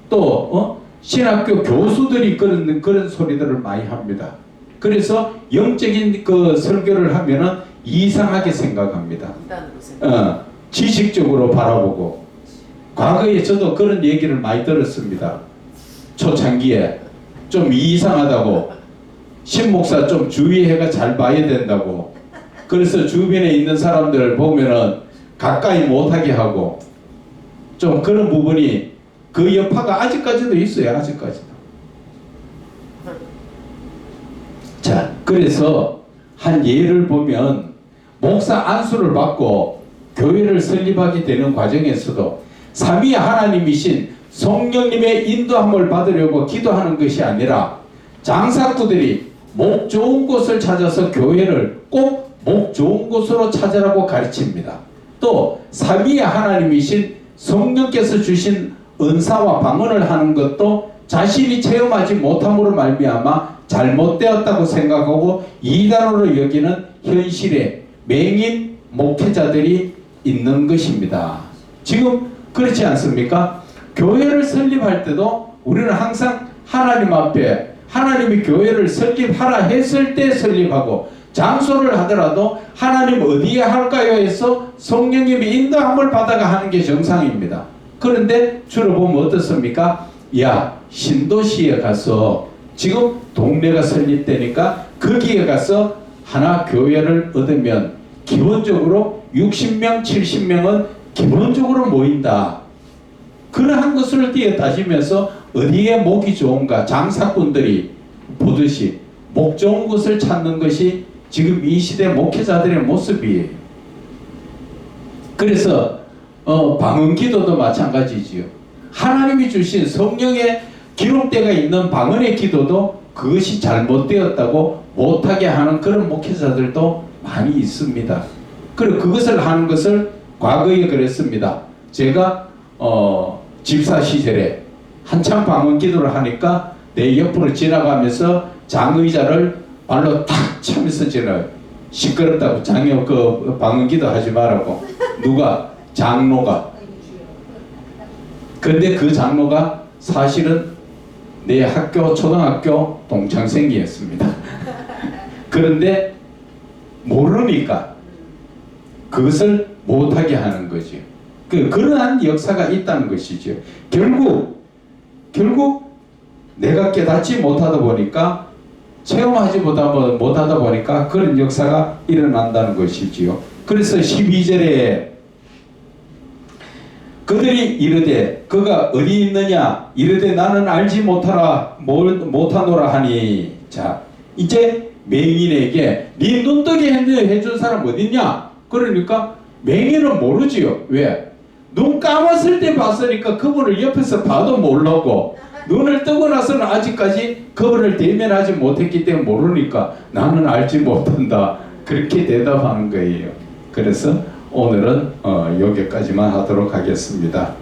또 신학교 교수들이 그런 소리들을 많이 합니다. 그래서 영적인 그 설교를 하면은 이상하게 생각합니다. 지식적으로 바라보고. 과거에 저도 그런 얘기를 많이 들었습니다. 초창기에 좀 이상하다고 신목사 좀 주의해가 잘 봐야 된다고. 그래서 주변에 있는 사람들을 보면은 가까이 못하게 하고 좀 그런 부분이 그 여파가 아직까지도 있어요. 아직까지도. 자, 그래서 한 예를 보면 목사 안수를 받고 교회를 설립하게 되는 과정에서도 삼위 하나님이신 성령님의 인도함을 받으려고 기도하는 것이 아니라 장사꾼들이 목 좋은 곳을 찾아서 교회를 꼭 목 좋은 곳으로 찾으라고 가르칩니다. 또 삼위의 하나님이신 성령께서 주신 은사와 방언을 하는 것도 자신이 체험하지 못함으로 말미암아 잘못되었다고 생각하고 이단으로 여기는 현실의 맹인 목회자들이 있는 것입니다. 지금 그렇지 않습니까? 교회를 설립할 때도 우리는 항상 하나님 앞에 하나님이 교회를 설립하라 했을 때 설립하고 장소를 하더라도 하나님 어디에 할까요 해서 성령님이 인도함을 받아가 하는 게 정상입니다. 그런데 주로 보면 어떻습니까? 야, 신도시에 가서 지금 동네가 설립되니까 거기에 가서 하나 교회를 얻으면 기본적으로 60명, 70명은 기본적으로 모인다. 그러한 것을 뒤에 따지면서 어디에 목이 좋은가 장사꾼들이 보듯이 목 좋은 곳을 찾는 것이 지금 이 시대 목회자들의 모습이에요. 그래서 방언기도도 마찬가지지요. 하나님이 주신 성령의 기록되어 있는 방언의 기도도 그것이 잘못되었다고 못하게 하는 그런 목회자들도 많이 있습니다. 그리고 그것을 하는 것을 과거에 그랬습니다. 제가 집사 시절에 한참 방언 기도를 하니까 내 옆으로 지나가면서 장의자를 발로 탁 차면서 지나요. 시끄럽다고 장여 그 방언 기도 하지 말라고. 누가? 장로가. 근데 그 장로가 사실은 내 학교 초등학교 동창생이었습니다. 그런데 모르니까 그것을 못하게 하는 거죠. 그러한 역사가 있다는 것이죠. 결국 내가 깨닫지 못하다 보니까 체험하지 못하다 보니까 그런 역사가 일어난다는 것이지요. 그래서 12절에 그들이 이르되 그가 어디 있느냐 이르되 나는 알지 못하노라 하니. 자, 이제 맹인에게 네 눈뜨게 해준 사람 어딨냐? 그러니까 맹인은 모르지요. 왜? 눈 감았을 때 봤으니까 그분을 옆에서 봐도 모르고 눈을 뜨고 나서는 아직까지 그분을 대면하지 못했기 때문에 모르니까 나는 알지 못한다. 그렇게 대답하는 거예요. 그래서 오늘은 여기까지만 하도록 하겠습니다.